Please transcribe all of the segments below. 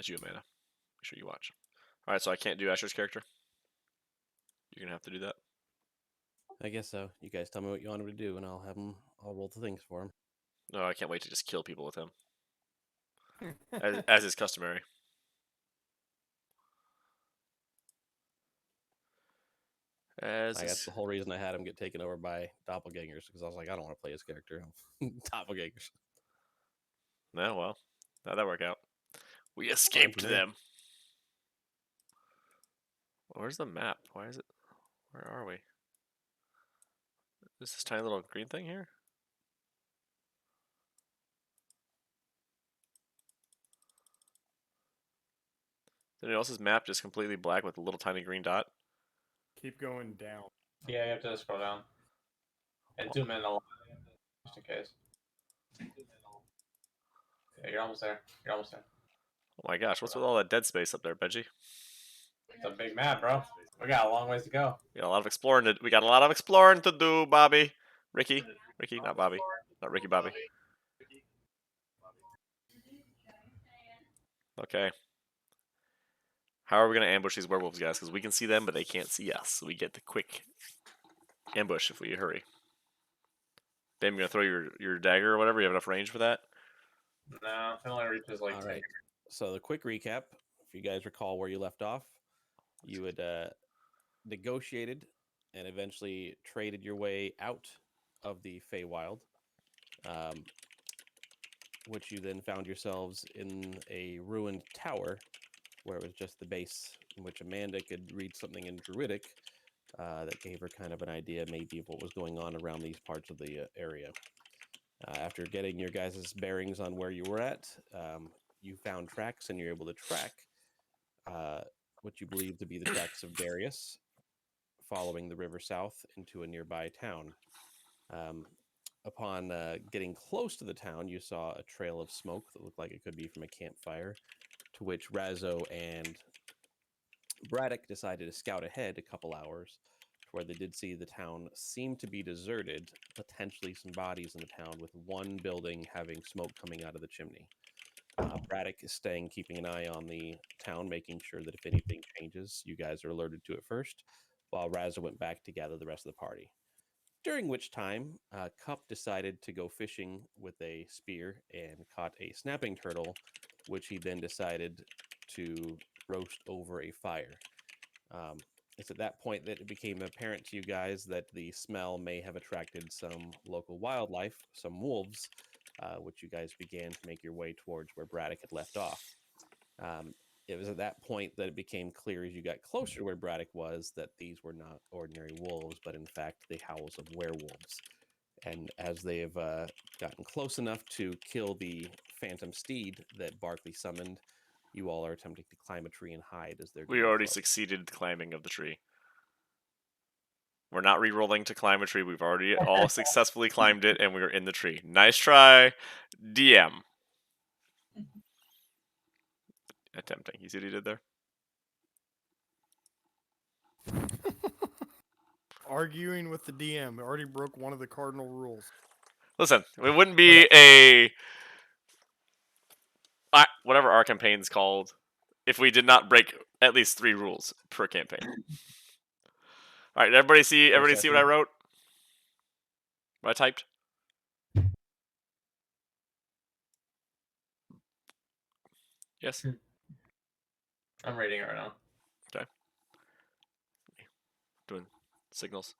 that's you, Amanda. Make sure you watch. All right, so I can't do Asher's character. You're gonna have to do that. I guess so. You guys tell me what you want him to do, and I'll have him. I'll roll the things for him. No, I can't wait to just kill people with him, as is customary. That's the whole reason I had him get taken over by doppelgangers, because I was like, I don't want to play his character. Doppelgangers. No, well, how'd that work out? We escaped them. Where's the map? Why is it? Where are we? Is this tiny little green thing here? Is anyone else's map just completely black with a little tiny green dot? Keep going down. Yeah, you have to scroll down. And zoom in a lot, just in case. Yeah, you're almost there. You're almost there. Oh my gosh, what's with all that dead space up there, Benji? It's a big map, bro. We got a long ways to go. We got a lot of exploring to do, Bobby. Ricky, not Bobby. Not Ricky, Bobby. Okay. How are we going to ambush these werewolves, guys? Because we can see them, but they can't see us. So we get the quick ambush if we hurry. Bam, you going to throw your dagger or whatever? You have enough range for that? No, it only reaches like... All right. So the quick recap, if you guys recall where you left off, you had negotiated and eventually traded your way out of the Feywild, which you then found yourselves in a ruined tower where it was just the base in which Amanda could read something in Druidic that gave her kind of an idea maybe of what was going on around these parts of the area. After getting your guys' bearings on where you were at, you found tracks and you're able to track what you believe to be the tracks of Darius, following the river south into a nearby town. Upon getting close to the town, you saw a trail of smoke that looked like it could be from a campfire, to which Razzo and Braddock decided to scout ahead a couple hours, where they did see the town seemed to be deserted, potentially some bodies in the town, with one building having smoke coming out of the chimney. Braddock is staying, keeping an eye on the town, making sure that if anything changes, you guys are alerted to it first, while Razzo went back to gather the rest of the party. During which time, Cup decided to go fishing with a spear and caught a snapping turtle, which he then decided to roast over a fire. It's at that point that it became apparent to you guys that the smell may have attracted some local wildlife, some wolves, which you guys began to make your way towards where Braddock had left off. It was at that point that it became clear as you got closer to where Braddock was that these were not ordinary wolves, but in fact the howls of werewolves. And as they have gotten close enough to kill the phantom steed that Barkley summoned, you all are attempting to climb a tree and hide as they're... We already succeeded the climbing of the tree. We're not re-rolling to climb a tree. We've already all successfully climbed it, and we're in the tree. Nice try, DM. Attempting. You see what he did there? Arguing with the DM. Already broke one of the cardinal rules. Listen, it wouldn't be a... whatever our campaign's called if we did not break at least 3 rules per campaign. All right, everybody see what I wrote? What I typed? Yes. I'm reading it right now. Okay. Doing signals.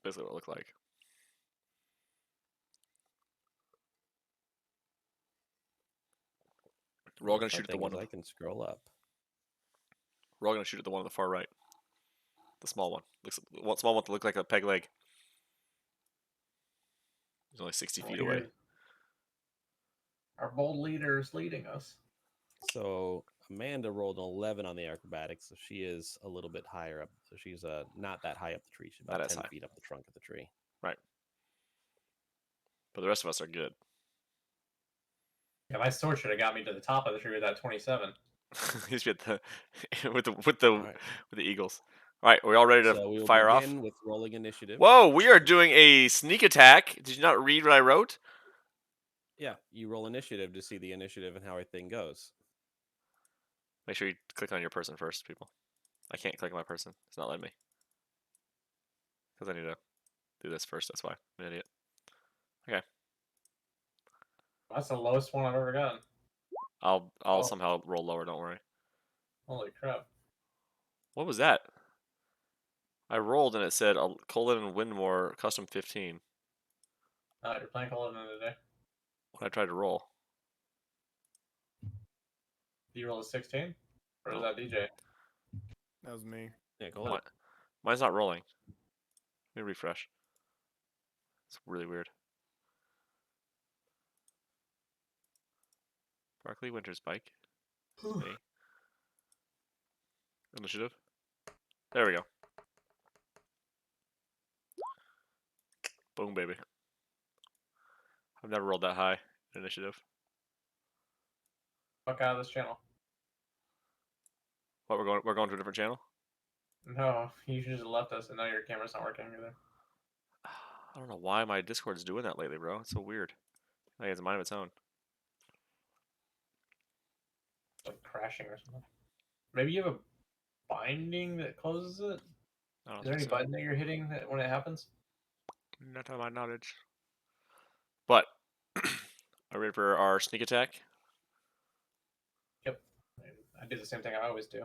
Basically what it looked like. We're all gonna shoot at the one. I can scroll up. We're all gonna shoot at the one on the far right. The small one. Small one to look like a peg leg. He's only 60 feet away. Our bold leader is leading us. So Amanda rolled an 11 on the acrobatics, so she is a little bit higher up. So she's not that high up the tree. She's about 10 feet up the trunk of the tree. Right. But the rest of us are good. Yeah, my sword should have got me to the top of the tree with that 27. He's with the eagles. All right, are we all ready to So we will fire off? begin with rolling initiative. Whoa, we are doing a sneak attack. Did you not read what I wrote? Yeah, you roll initiative to see the initiative and how everything goes. Make sure you click on your person first, people. I can't click on my person. It's not letting me. Because I need to do this first. That's why. I'm an idiot. That's the lowest one I've ever gotten. I'll Oh. somehow roll lower. Don't worry. Holy crap. What was that? I rolled and it said Colin Windmore custom 15 You're playing Colin today. when I tried to roll. Do you roll a 16? Or is No. that DJ? That was me. Yeah, go ahead. Mine's not rolling. Let me refresh. It's really weird. Barkley Winter's bike. Me. Initiative. There we go. Boom, baby. I've never rolled that high in initiative. Fuck out of this channel. What, we're going to a different channel? No, you just left us and now your camera's not working either. I don't know why my Discord's doing that lately, bro. It's so weird. I think it's a mind of its own. It's like crashing or something. Maybe you have a binding that closes it? I don't Is there any think so. button that you're hitting when it happens? Not to my knowledge. But, are we ready for our sneak attack? Yep. I do the same thing I always do.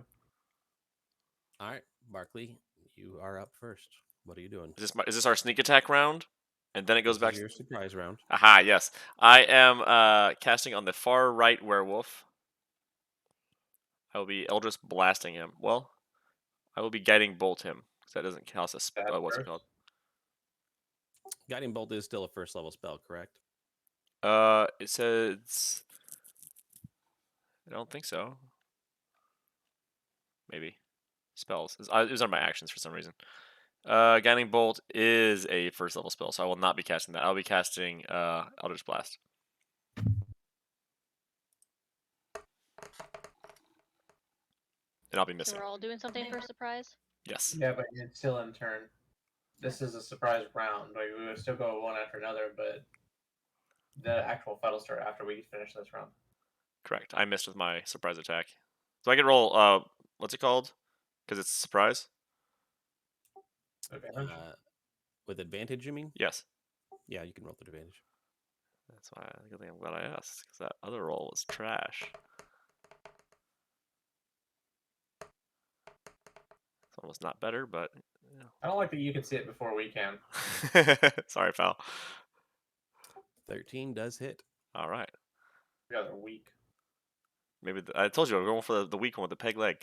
All right, Barkley, you are up first. What are you doing? Is this our sneak attack round? And then it goes This back is your surprise round. Aha, yes. I am casting on the far right werewolf. I will be Eldritch blasting him. Well, I will be guiding bolt him. Because that doesn't cost a what's it first? called? Guiding bolt is still a first level spell, correct? It says I don't think so. Maybe. Spells. It was on my actions for some reason. Guiding Bolt is a first level spell, so I will not be casting that. I'll be casting Eldritch Blast. And I'll be So missing. we're all doing something for a surprise? Yes. Yeah, but it's still in turn. This is a surprise round. Like we would still go one after another, but the actual fight will start after we finish this round. Correct. I missed with my surprise attack. So I can roll what's it called? Because it's a surprise? Advantage? With advantage, you mean? Yes. Yeah, you can roll with advantage. That's why I'm glad I asked, because that other roll was trash. This one was not better, but I don't like that you can see it before we can. sorry, pal. 13 does hit. All right. You guys are weak. Maybe I told you I'm going for the weak one with the peg leg.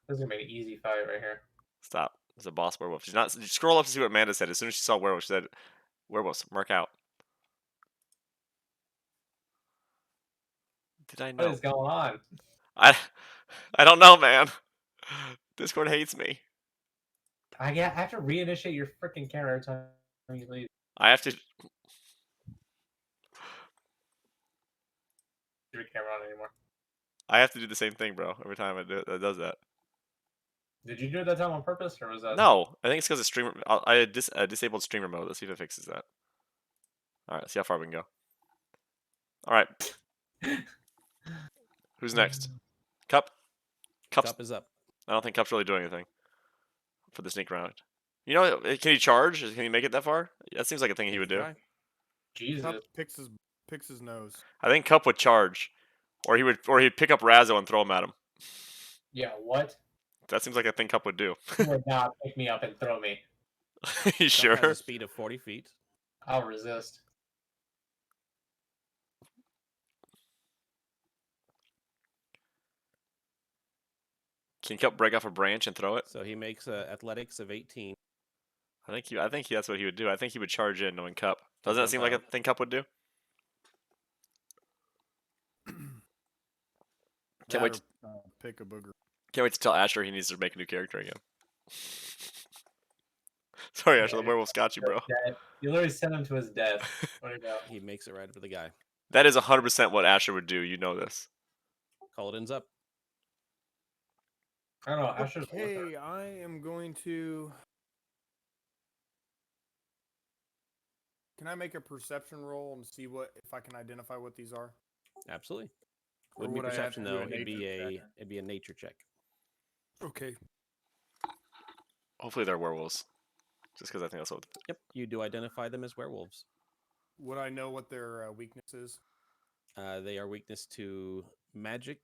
This is gonna be an easy fight right here. Stop. It's a boss werewolf. She's not. Scroll up to see what Amanda said. As soon as she saw werewolf, she said, "Werewolves, mark out." Did I know? What is going on? I don't know, man. Discord hates me. I have to reinitiate your freaking camera every time you leave. I have to. Your camera on anymore. I have to do the same thing, bro. Every time it does that. Did you do it that time on purpose, or was that? No, I think it's because of streamer. I disabled streamer mode. Let's see if it fixes that. All right, let's see how far we can go. All right. Who's next? Cup. Cup's, Cup is up. I don't think Cup's really doing anything for the sneak round. You know, can he charge? Can he make it that far? That seems like a thing he would do. Try. Jesus. Cup picks his nose. I think Cup would charge, or he'd pick up Razzo and throw him at him. Yeah, what? That seems like a thing Cup would do. You would not pick me up and throw me. You Cup sure? has a speed of 40 feet. I'll resist. Can Cup break off a branch and throw it? So he makes athletics of 18. I think that's what he would do. I think he would charge in, knowing Cup. Doesn't that jump seem like a out. thing Cup would do? Can't wait. Pick a booger. Can't wait to tell Asher he needs to make a new character again. Sorry, Asher, the werewolf's got you, bro. Dead. You literally sent him to his death. What do you got? He makes it right up to the guy. That is 100% what Asher would do. You know this. Culloden's up. I don't know. Ash is Okay, I am going to. Can I make a perception roll and see what if I can identify what these are? Absolutely. Or Wouldn't be would I have perception to do though. a It'd be nature a nature check. Okay. Hopefully they're werewolves. Just because I think that's what. Yep. You do identify them as werewolves. Would I know what their weakness is? They are weakness to magic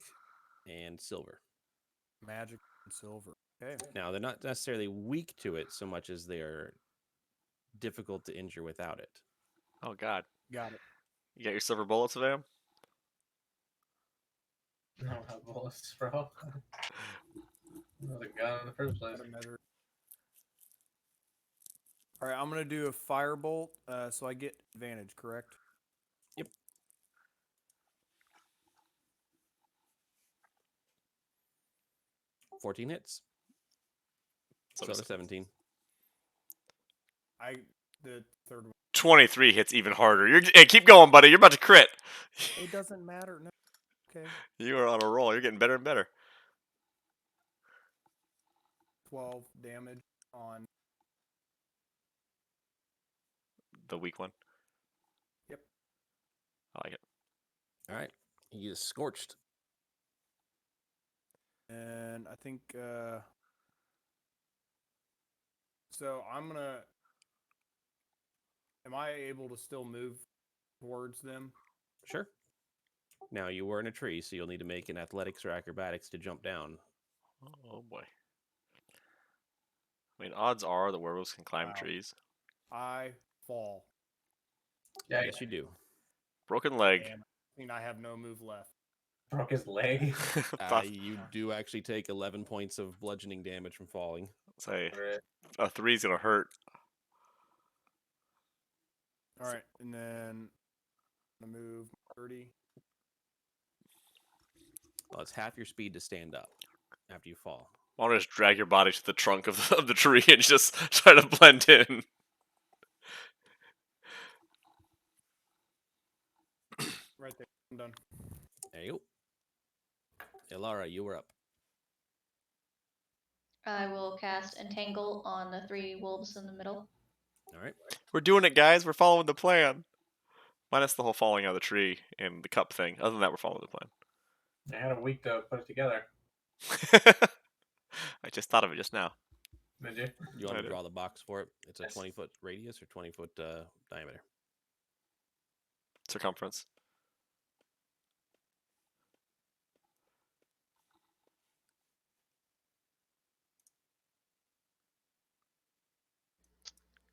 and silver. Magic and silver. Okay. Now they're not necessarily weak to it so much as they're difficult to injure without it. Oh God. Got it. You got your silver bullets, Vam? I don't have bullets, bro. That was a gun in the first place. Got a measure. All right, I'm gonna do a firebolt, so I get advantage. Correct? 14 hits. So So to 17. The third one. 23 hits even harder. Hey, keep going, buddy. You're about to crit. It doesn't matter. No. Okay. You are on a roll. You're getting better and better. 12 damage on. The weak one. Yep. I like it. All right. He is scorched. And I think. So I'm gonna. Am I able to still move towards them? Sure. Now you were in a tree, so you'll need to make an athletics or acrobatics to jump down. Oh boy. I mean, odds are the werewolves can climb Wow. trees. I fall. Yeah, Yes, you do. Broken leg. And I think I have no move left. broke his leg. You do actually take 11 points of bludgeoning damage from falling. Say Right. a 3's gonna hurt. All right, and then I'm gonna move 30. Well, it's half your speed to stand up after you fall. Why don't you just drag your body to the trunk of the tree and just try to blend in? Right there. I'm done. There you go. Ilara, you were up. I will cast Entangle on the 3 wolves in the middle. All right. We're doing it, guys. We're following the plan. Minus the whole falling out of the tree and the cup thing. Other than that, we're following the plan. I had a week to put it together. I just thought of it just now. Did you? You want I to do. draw the box for it? It's a Yes. 20-foot radius or 20-foot diameter. Circumference.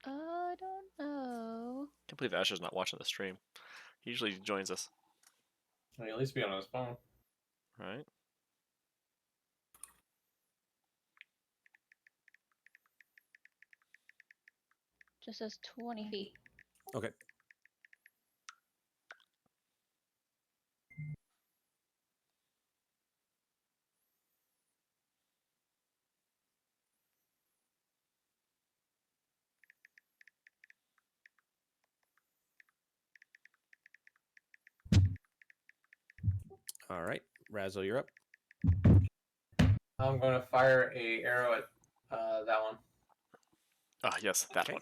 I don't know. Can't believe Asher's not watching the stream. He usually joins us, Well, at least be on his phone. right? Just says 20 feet. Okay. All right. Razzo, you're up. I'm going to fire a arrow at that one. Ah, yes, that Okay. one.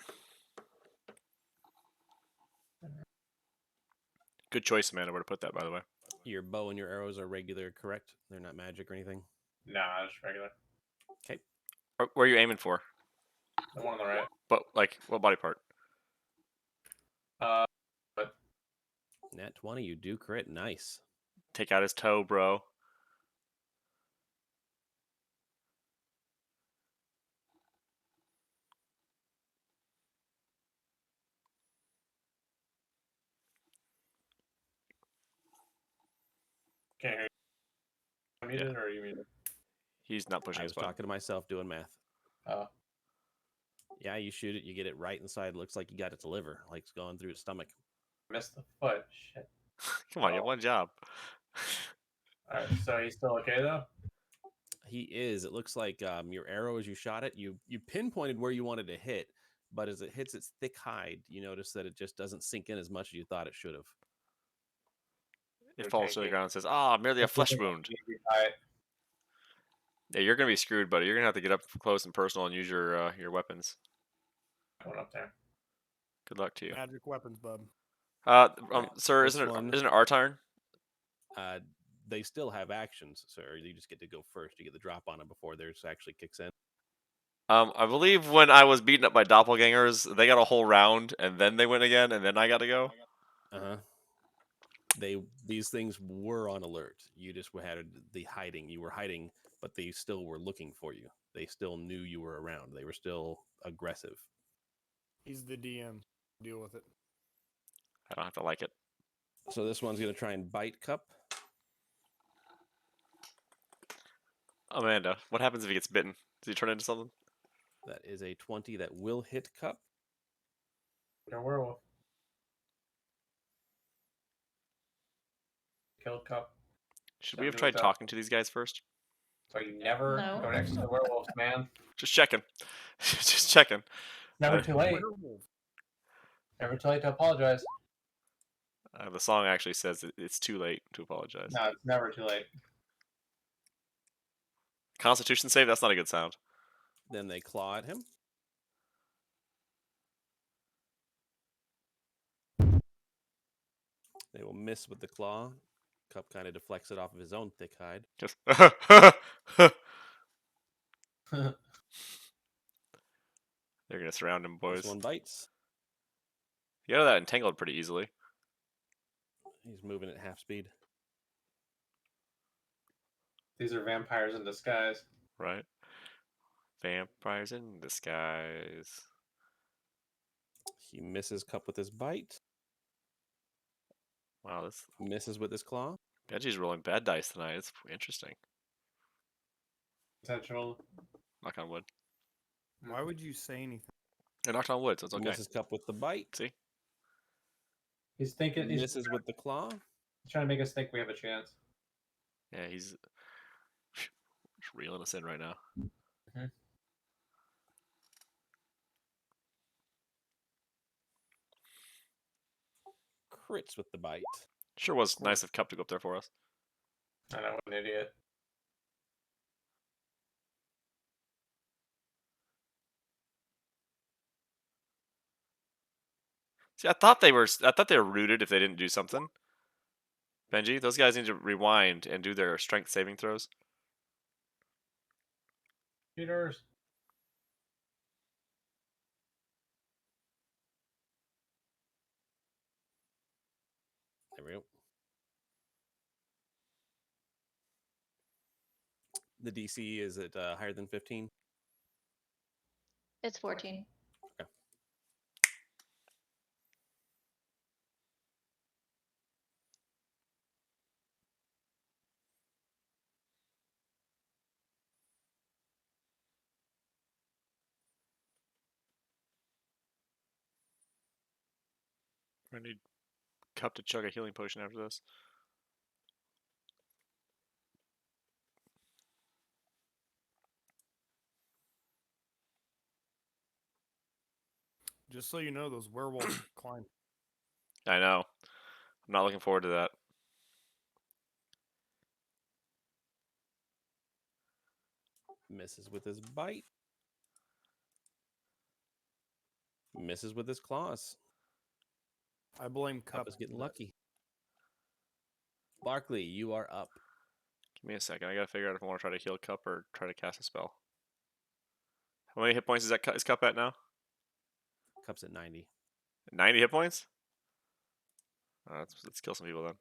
Good choice, Amanda, where to put that, by the way. Your bow and your arrows are regular, correct? They're not magic or anything? Nah, just regular. Where are you aiming for? The one on the right. But, like, what body part? Nat 20, you do crit. Nice. Take out his toe, bro. Can't hear you. Am I muted or are you muted? He's not pushing I his was button. talking to myself doing math. Oh. Yeah, you shoot it, you get it right inside. Looks like you got its liver, like it's going through its stomach. Missed the foot. Shit. Come on, you have Oh. one job. Alright, so he's still okay though? He is. It looks like your arrow, as you shot it, you pinpointed where you wanted to hit, but as it hits its thick hide, you notice that it just doesn't sink in as much as you thought it should have. It Okay, falls to the good. ground and says, "Ah, merely a flesh wound." Alright. Yeah, you're gonna be screwed, buddy. You're gonna have to get up close and personal and use your weapons. Going up there. Good luck to you. Magic weapons, bub. Sir, This isn't it one- isn't it our turn? They still have actions, sir. You just get to go first. You get the drop on them before theirs actually kicks in. I believe when I was beaten up by doppelgangers, they got a whole round, and then they went again, and then I got to go. These things were on alert. You just had the hiding. You were hiding, but they still were looking for you. They still knew you were around. They were still aggressive. He's the DM. Deal with it. I don't have to like it. So this one's gonna try and bite Cup. Amanda, what happens if he gets bitten? Does he turn into something? That is a 20 that will hit Cup. You're a werewolf. Killed Cup. Should Don't we have do tried that. talking to these guys first? So you never No. go next to the werewolves, man. Just checking. Just checking. Never too late. Werewolf. Never too late to apologize. The song actually says it's too late to apologize. No, it's never too late. Constitution save? That's not a good sound. Then they claw at him. They will miss with the claw. Cup kind of deflects it off of his own thick hide. Just they're gonna surround him, boys. This one bites. You got that entangled pretty easily, He's moving at half speed. These are vampires in disguise. right? Vampires in disguise. He misses Cup with his bite. Wow, this Misses with his claw. Benji's rolling bad dice tonight. It's interesting. Potential. Knock on wood. Why would you say anything? I knocked on wood, so it's okay. Misses Cup with the bite. See? He's thinking. He's Misses with the claw. trying to make us think we have a chance. Yeah, he's just reeling us in right now. Crits with the bite. Sure was nice of Cup to go up there for us. I know, what an idiot. See, I thought they were rooted if they didn't do something. Benji, those guys need to rewind and do their strength saving throws. Cheaters. There we go. The DC is it higher than 15? It's 14. I need Cup to chug a healing potion after this. Just so you know, those werewolves climb. I know. I'm not looking forward to that. Misses with his bite. Misses with his claws. I blame Cup Cup. is getting lucky. Barkley, you are up. Give me a second. I gotta figure out if I want to try to heal Cup or try to cast a spell. How many hit points is Cup at now? Cup's at 90. 90 hit points? Let's kill some people then.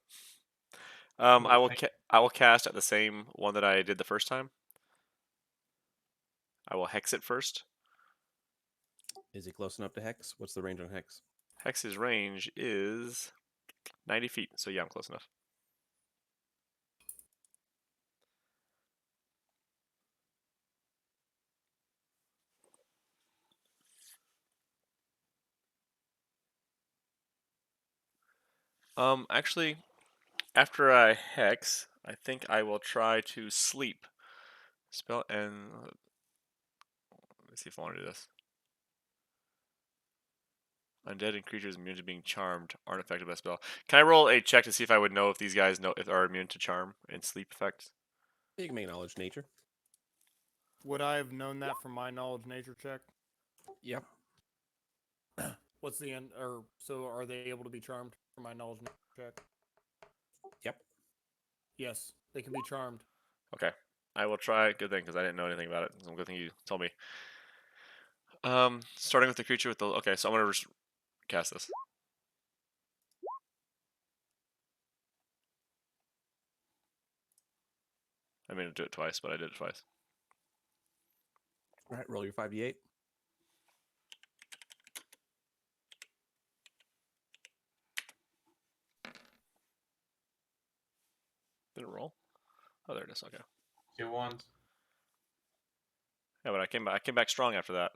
I will cast at the same one that I did the first time. I will hex it first. Is he close enough to Hex? What's the range on Hex? Hex's range is 90 feet, so yeah, I'm close enough. Actually, after I hex, I think I will try to sleep. Spell and let's see if I want to do this. Undead and creatures immune to being charmed aren't affected by spell. Can I roll a check to see if I would know if these guys are immune to charm and sleep effects? You can make knowledge nature. Would I have known that from my knowledge nature check? Yep. What's the end? Or so are they able to be charmed from my knowledge nature check? Yep. Yes, they can be charmed. Okay. I will try. Good thing, because I didn't know anything about it. So good thing you told me. Starting with the creature with the. Okay, so I'm gonna just cast this. I mean to do it twice, but I did it twice. All right, roll your 5d8. Did it roll? Oh, there it is. Okay. 2 ones. Yeah, but I came back. I came back strong after that.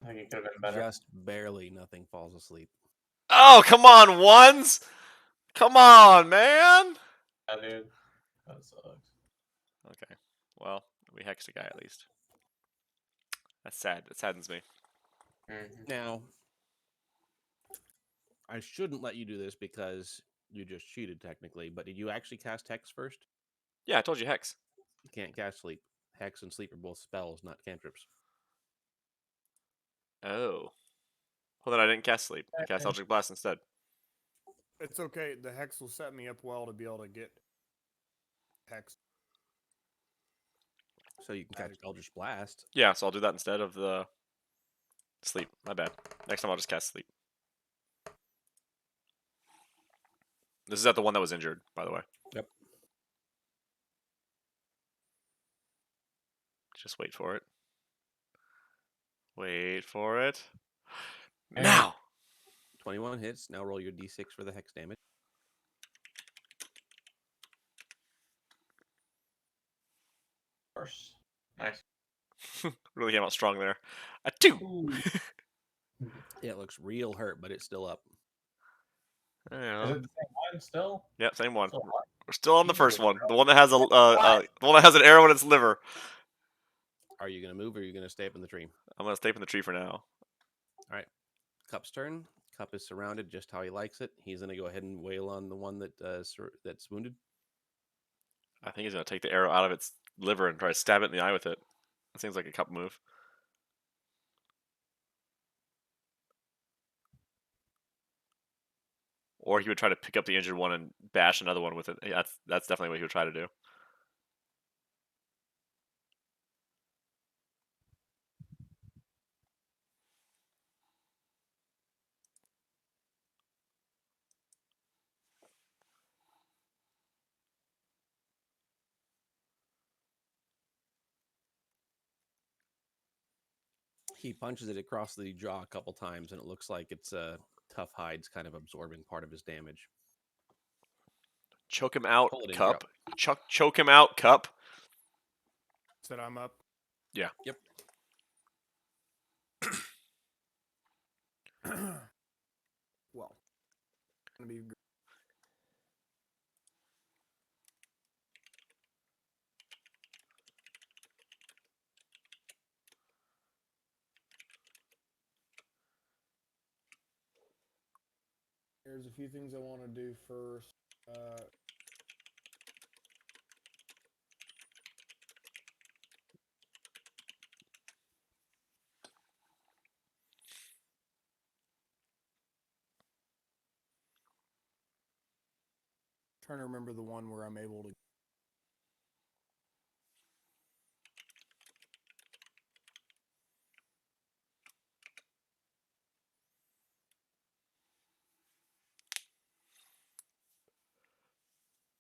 I think it could have been better. Just barely nothing falls asleep. Oh, come on, ones! Come on, man! Yeah, dude. That sucks. Okay. Well, we hexed a guy at least. That's sad. That saddens me. Mhm. Now, I shouldn't let you do this because you just cheated technically, but did you actually cast Hex first? Yeah, I told you hex. You can't cast Sleep. Hex and Sleep are both spells, not cantrips. Oh. Well, then I didn't cast sleep. I cast Eldritch Blast instead. It's okay. The hex will set me up well to be able to get hex. So you can catch Eldritch Blast. Yeah, so I'll do that instead of the sleep. My bad. Next time I'll just cast sleep. This is at the one that was injured, by the way. Yep. Just wait for it. Wait for it. And Now! 21 hits. Now roll your d6 for the Hex damage. First. Nice. Really came out strong there. A 2! Yeah, it looks real hurt, but it's still up. Is Yeah. it the same one still? Yep, same one. Still hot? We're still on the first Jesus, one. bro. The one that has a What? the one that has an arrow in its liver. Are you going to move or are you going to stay up in the tree? I'm gonna stay up in the tree for now. Cup's turn. Cup is surrounded just how he likes it. He's going to go ahead and wail on the one that that's wounded. I think he's gonna take the arrow out of its liver and try to stab it in the eye with it. That seems like a cup move. Or he would try to pick up the injured one and bash another one with it. Yeah, that's definitely what he would try to do. He punches it across the jaw a couple times, and it looks like it's tough hides kind of absorbing part of his damage. Choke him out, Pull it in, cup. Choke him out, cup. Said I'm up. Yeah. Yep. Well, gonna be. There's a few things I want to do first. Trying to remember the one where I'm able to.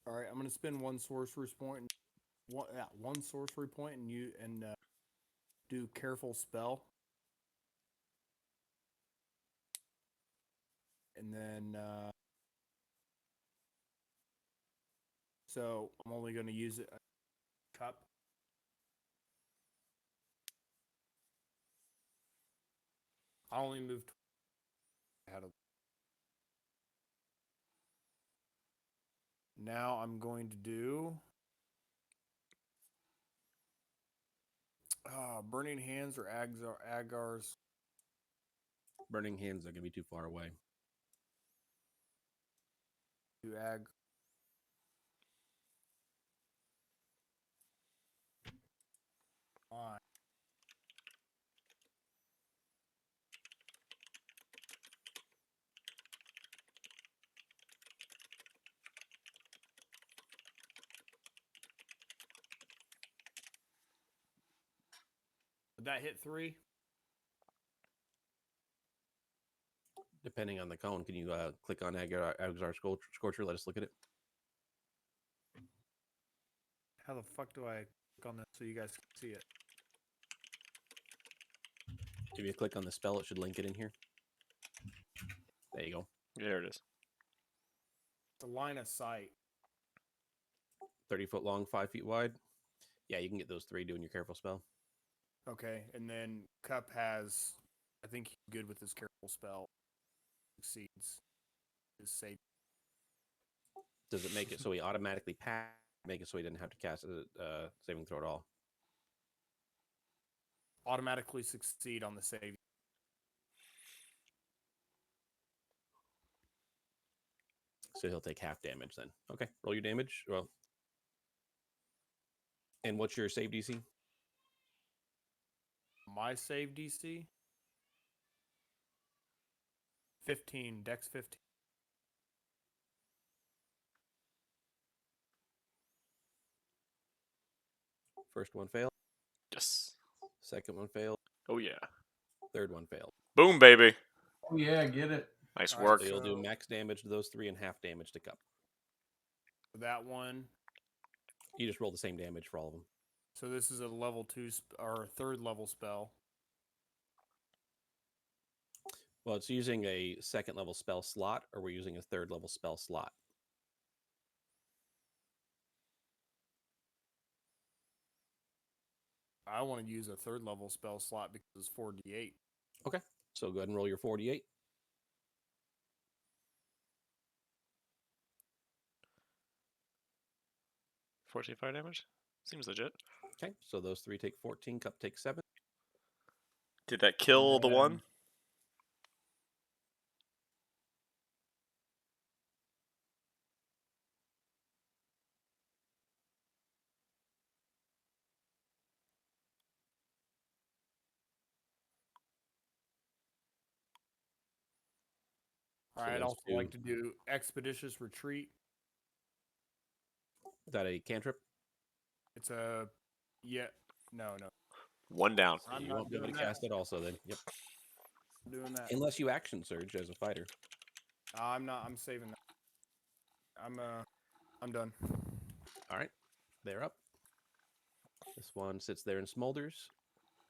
All right, I'm gonna spend one sorcerer's point. One sorcery point, and do careful spell, and then so I'm only gonna use it a cup. I only moved ahead of. Now I'm going to do burning hands or agars. Burning hands are going to be too far away. Do ag. that hit 3? Depending on the cone, can you click on Aguilar Scorcher? Let us look at it. How the fuck do I click on this so you guys can see it? If you click on the spell, it should link it in here. There you go. There it is. The line of sight. 30-foot long, 5 feet wide. Yeah, you can get those 3 doing your careful spell. Okay, and then Cup has, I think he's good with his careful spell. Succeeds his save. Does it make it so he automatically pass? Make it so he didn't have to cast a saving throw at all? Automatically succeed on the save. So he'll take half damage then. Okay, roll your damage. Well, and what's your save DC? My save DC? 15, Dex 15. First one failed. Yes. Second one failed. Oh yeah. Third one failed. Boom, baby. Oh yeah, get it. Nice All right, work. So you'll do So- max damage to those 3 and half damage to Cup. That one. You just roll the same damage for all of them. So this is a level 2 or 3rd level spell. Well, it's using a 2nd level spell slot, or we're using a 3rd level spell slot. I want to use a 3rd level spell slot because it's 4d8. Okay, so go ahead and roll your 48. $14 fire damage. Seems legit. Okay, so those 3 take 14. Cup takes 7. Did that kill the one? All So right, I'd those also two- like to do Expeditious Retreat. Is that a cantrip? It's a. Yeah. No. One down. I'm You not won't be able to doing that. cast it also then. Yep. Doing that. Unless you action surge as a fighter. I'm not. I'm saving that. I'm done. All right, they're up. This one sits there and smolders.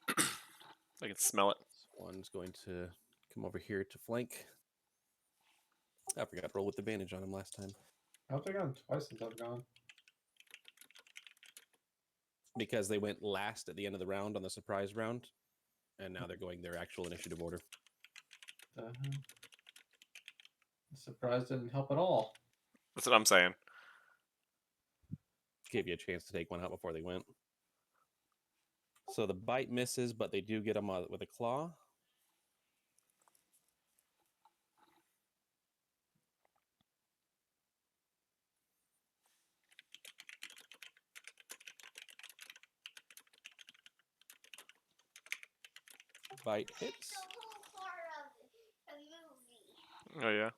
I can smell it. This one's going to come over here to flank. I forgot to roll with advantage on him last time. I've gone twice since I've gone. Because they went last at the end of the round on the surprise round. And now they're going their actual initiative order. The hell? The surprise didn't help at all. That's what I'm saying. Gave you a chance to take one out before they went. So the bite misses, but they do get them with a claw. Bite hits. Oh yeah.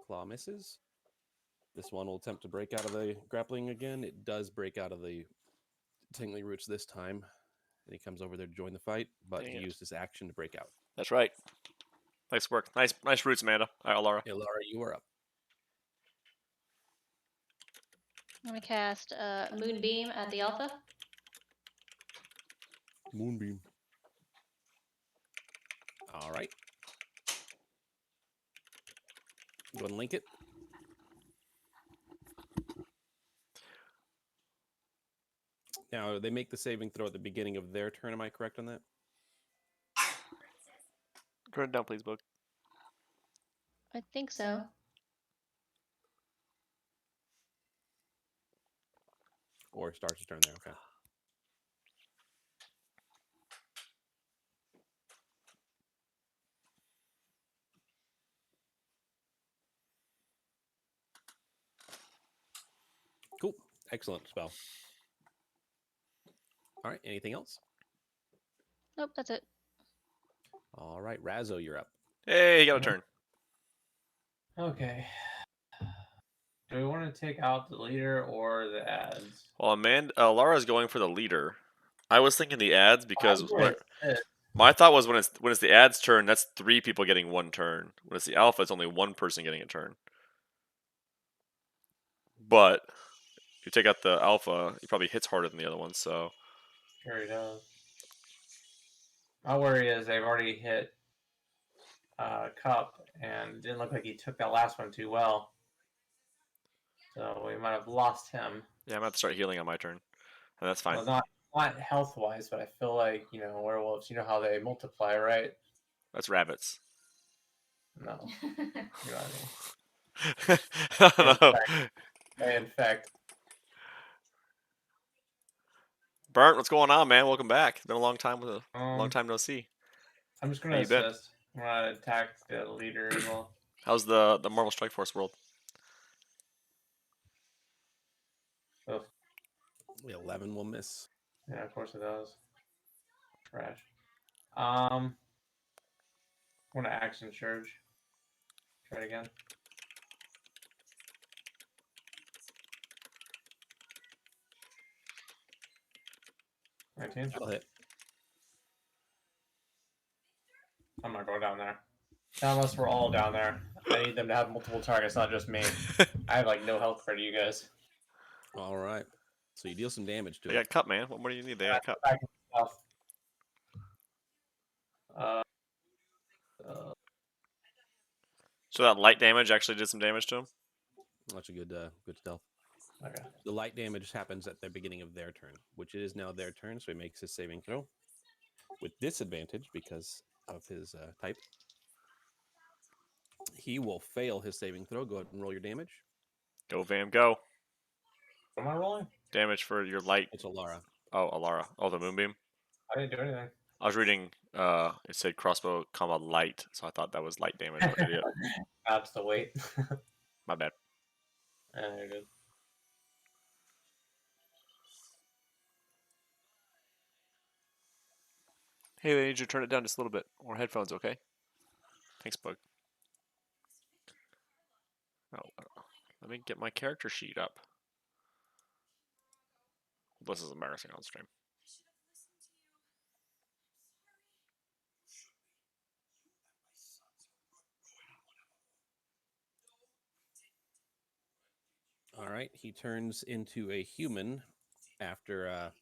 Claw misses. This one will attempt to break out of the grappling again. It does break out of the tingly roots this time. And he comes over there to join the fight, but Dang he it. used his action to break out. That's right. Nice work. Nice roots, Amanda. All right, Laura. Ilara, you are up. I'm gonna cast Moonbeam at the Alpha. Moonbeam. All right. Go ahead and link it. Now, they make the saving throw at the beginning of their turn. Am I correct on that? Turn it down, please, Book. I think so. Or starts his turn there? Okay. Cool. Excellent spell. All right. Anything else? Nope, that's it. All right, Razzo, you're up. Hey, you got a Mhm. turn. Okay. Do we want to take out the leader or the ads? Well, Lara's going for the leader. I was thinking the ads because I'm going to my thought was when it's the ads' turn, that's 3 people getting 1 turn. When it's the alpha, it's only 1 person getting a turn. But if you take out the alpha, he probably hits harder than the other one. So Sure he does. My worry is they've already hit Cup, and it didn't look like he took that last one too well. So we might have lost him. yeah, I'm gonna have to start healing on my turn, and that's fine. Well, not health wise, but I feel like werewolves. You know how they multiply, right? That's rabbits. No, you know what I mean. I In don't know. fact, they infect. Burnt, what's going on, man? Welcome back. It's been a long time long Um, time no see. I'm just How gonna you been? assist. I'm gonna attack the leader as well. How's the Marvel Strike Force world? So, 11 will miss. yeah, of course it does. Trash. I'm gonna action surge. Try it again. 19. That'll hit. I'm not going down there. Not unless we're all down there. I need them to have multiple targets, not just me. I have like no health for you guys. All right. So you deal some damage to They it. got cup, man. What more do you need? They got cup. Back in health. Uh, So that light damage actually did some damage to him. That's a good stealth. okay. The light damage happens at the beginning of their turn, which it is now their turn, so he makes his saving throw with disadvantage because of his type. He will fail his saving throw. Go ahead and roll your damage. Go Vam, go. What am I rolling? Damage for your light. It's Alara. Oh, Alara. Oh, the moonbeam. I didn't do anything. I was reading. It said crossbow comma light, so I thought that was light damage. What an idiot. That's the weight. My bad. You're good. Hey, I need you to turn it down just a little bit. More headphones, okay? Thanks, Bug. Oh, let me get my character sheet up. This is embarrassing on stream. All right. He turns into a human after being hit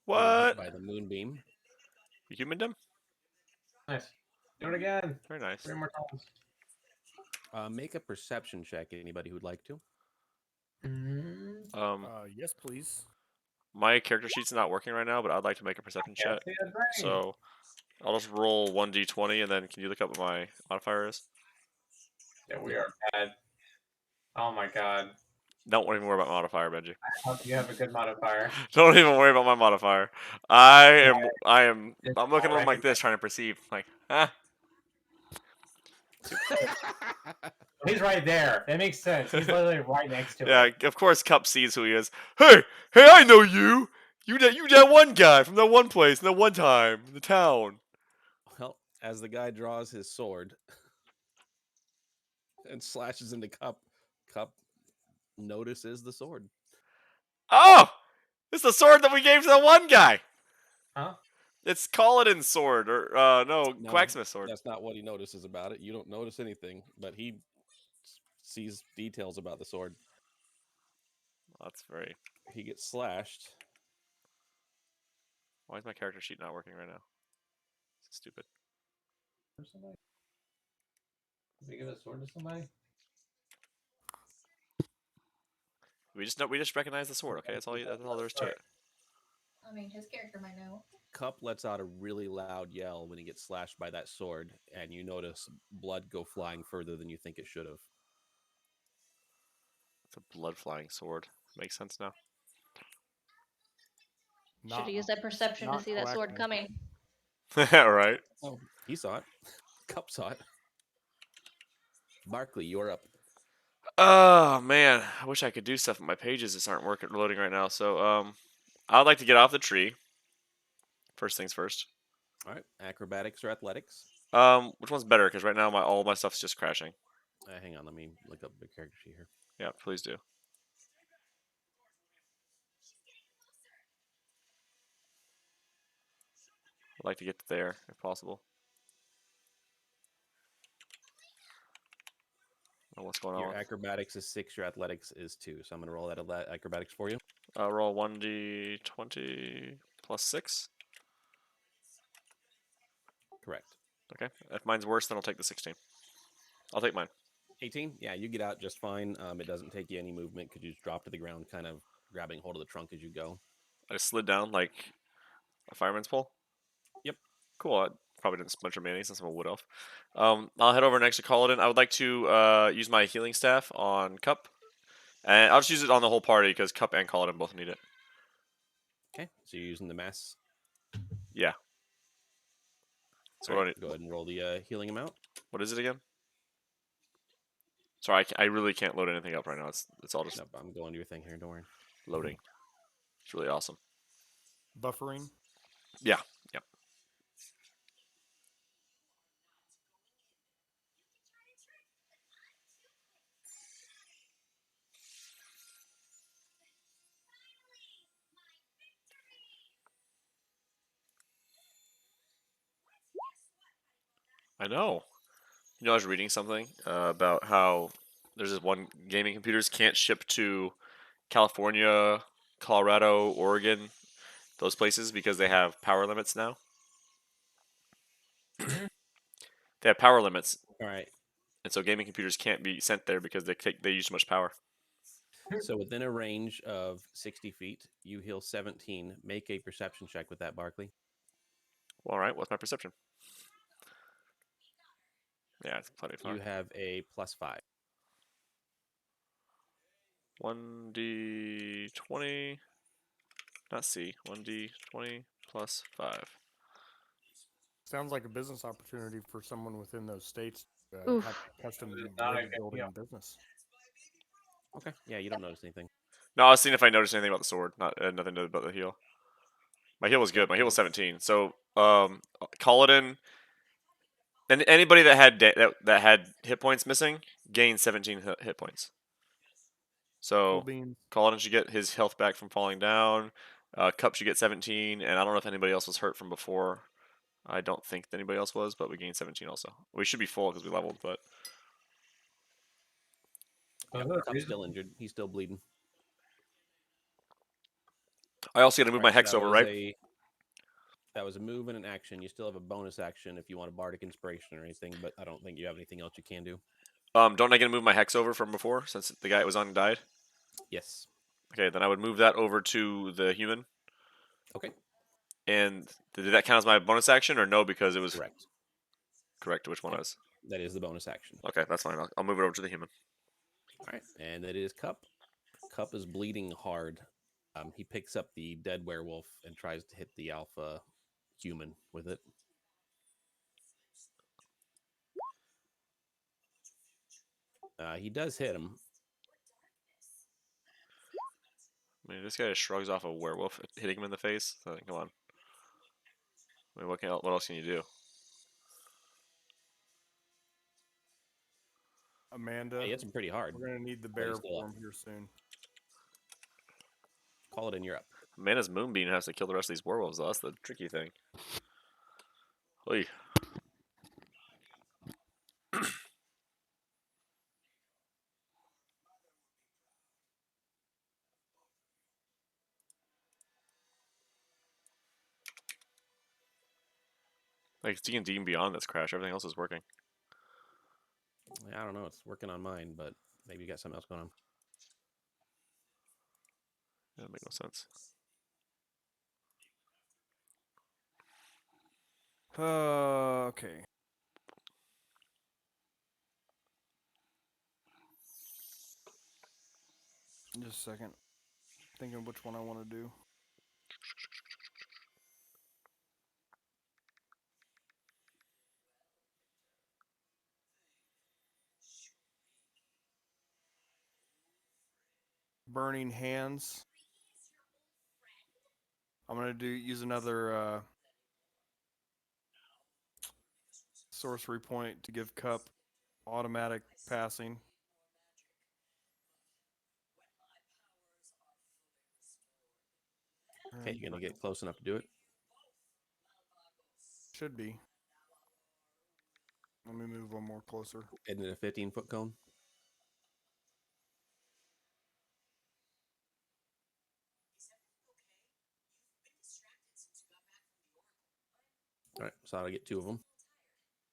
What? by the moonbeam. You humaned him? Nice. Do it again. Very nice. 3 more times. Make a perception check. Anybody who'd like to? Yes, please. My character sheet's not working right now, but I'd like to make a perception check. See that brain. So I'll just roll 1d20, and then can you look up what my modifier is? Yeah, we are bad. Oh my god. Don't even worry about modifier, Benji. I hope you have a good modifier. Don't even worry about my modifier. I'm looking at them like this, trying to perceive. Like, ah. He's right there. That makes sense. He's literally right next to Yeah, it. of course Cup sees who he is. Hey, I know you! You that one guy from that one place, that one time, in the town. Well, as the guy draws his sword and slashes into Cup, Cup notices the sword. Oh! It's the sword that we gave to that one guy! Huh? It's Kaladin's sword, or, no, No, Quacksmith's sword. That's not what he notices about it. You don't notice anything, but he sees details about the sword. That's very... He gets slashed. Why is my character sheet not working right now? It's stupid. For somebody? Did we give a sword to somebody? We just recognize the sword, okay? That's all there is to it. I mean, his character might know. Cup lets out a really loud yell when he gets slashed by that sword, and you notice blood go flying further than you think it should have. It's a blood flying sword. Makes sense now. Should have used that perception to not see that sword Quackman. coming. Right? Oh, he saw it. Cup saw it. Barkley, you're up. Oh man, I wish I could do stuff. But my pages just aren't working loading right now. So I'd like to get off the tree. First things first. All right, acrobatics or athletics? Which one's better? Because right now all my stuff's just crashing. Hang on, let me look up the character sheet here. Yeah, please do. I'd like to get there if possible. I don't know what's going Your on? acrobatics is 6, your athletics is 2. So I'm going to roll that acrobatics for you. Roll 1d20 plus 6. Correct. Okay. If mine's worse, then I'll take the 16. I'll take mine. 18? Yeah, you get out just fine. It doesn't take you any movement because you just drop to the ground, kind of grabbing hold of the trunk as you go. I just slid down like a fireman's pole. Yep. Cool. I probably didn't splinter me any since I'm a wood elf. I'll head over next to Kaladin. I would like to use my healing staff on Cup. And I'll just use it on the whole party because Cup and Kaladin both need it. Okay, so you're using the mass. Yeah. So All what do I right, need? go ahead and roll the healing amount. What is it again? Sorry, I really can't load anything up right now. It's all just Nope, I'm going to your thing here. Don't worry. loading. It's really awesome. Buffering. Yeah. Yep. I know. I was reading something about how there's this one gaming computers can't ship to California, Colorado, Oregon, those places because they have power limits now. They have power limits, All right. and so gaming computers can't be sent there because they use too much power. So within a range of 60 feet, you heal 17. Make a perception check with that, Barkley. Well, all right, what's my perception? Yeah, it's plenty far. You have a +5. 1d20, not C. 1d20 plus 5. Sounds like a business opportunity for someone within those states to Oof. have custom It's not a rigged good building deal. business. Okay. Yeah, you don't notice anything. No, I was seeing if I noticed anything about the sword. Not nothing to do about the heal. My heal was good. My heal was 17. So, Kaladin and anybody that had that had hit points missing gained 17 hit points. Cool So beans. Kaladin should get his health back from falling down. Cup should get 17, and I don't know if anybody else was hurt from before. I don't think anybody else was, but we gained 17 also. We should be full because we leveled, but So Yep, is that Cup's reason- still injured. He's still bleeding. I also got to move All my right, so hex over, right? that was a move and an action. You still have a bonus action if you want a bardic inspiration or anything, but I don't think you have anything else you can do. Don't I get to move my hex over from before since the guy it was on died? Yes. Okay, then I would move that over to the human. Okay. And did that count as my bonus action or no? Because it was Correct. correct. Which one Yep. is? That is the bonus action. Okay, that's fine. I'll move it over to the human. All right, and it is Cup. Cup is bleeding hard. He picks up the dead werewolf and tries to hit the alpha human with it. He does hit him. I mean, this guy just shrugs off a werewolf hitting him in the face. So, come on. I mean, what else can you do? Amanda, He hits him pretty hard. we're gonna need the he's bear still up. form here soon. Call it in, you're up. Amanda's moonbeam has to kill the rest of these werewolves, though. That's the tricky thing. Oy. Like D&D and Beyond that's crashed. Everything else is working. I don't know. It's working on mine, but maybe you got something else going on. That makes no sense. Okay. Just a second. Thinking which one I want to do. burning hands. I'm gonna use another sorcery point to give Cup automatic passing. Okay, you're gonna get close enough to do it. Should be. Let me move one more closer. And then a 15-foot cone. All right, so I'll get 2 of them.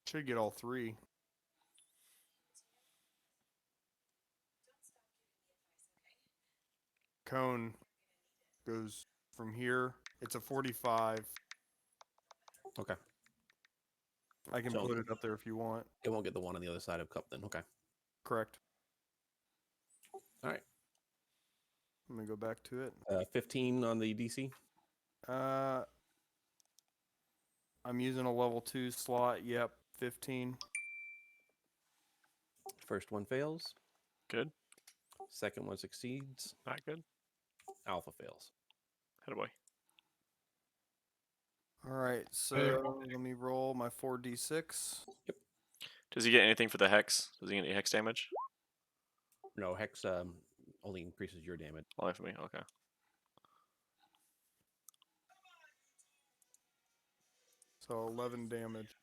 Should get all 3. Cone goes from here. It's a 45. Okay. I can So- put it up there if you want. It won't get the one on the other side of Cup then. Okay. Correct. All right. Let me go back to it. 15 on the DC. I'm using a level 2 slot. Yep, 15. First one fails. Good. Second one succeeds. Not good. Alpha fails. Attaboy. All right, so let me roll my 4d6. Does he get anything for the hex? Does he get any hex damage? No, Hex only increases your damage. Only for me. Okay. So 11 damage.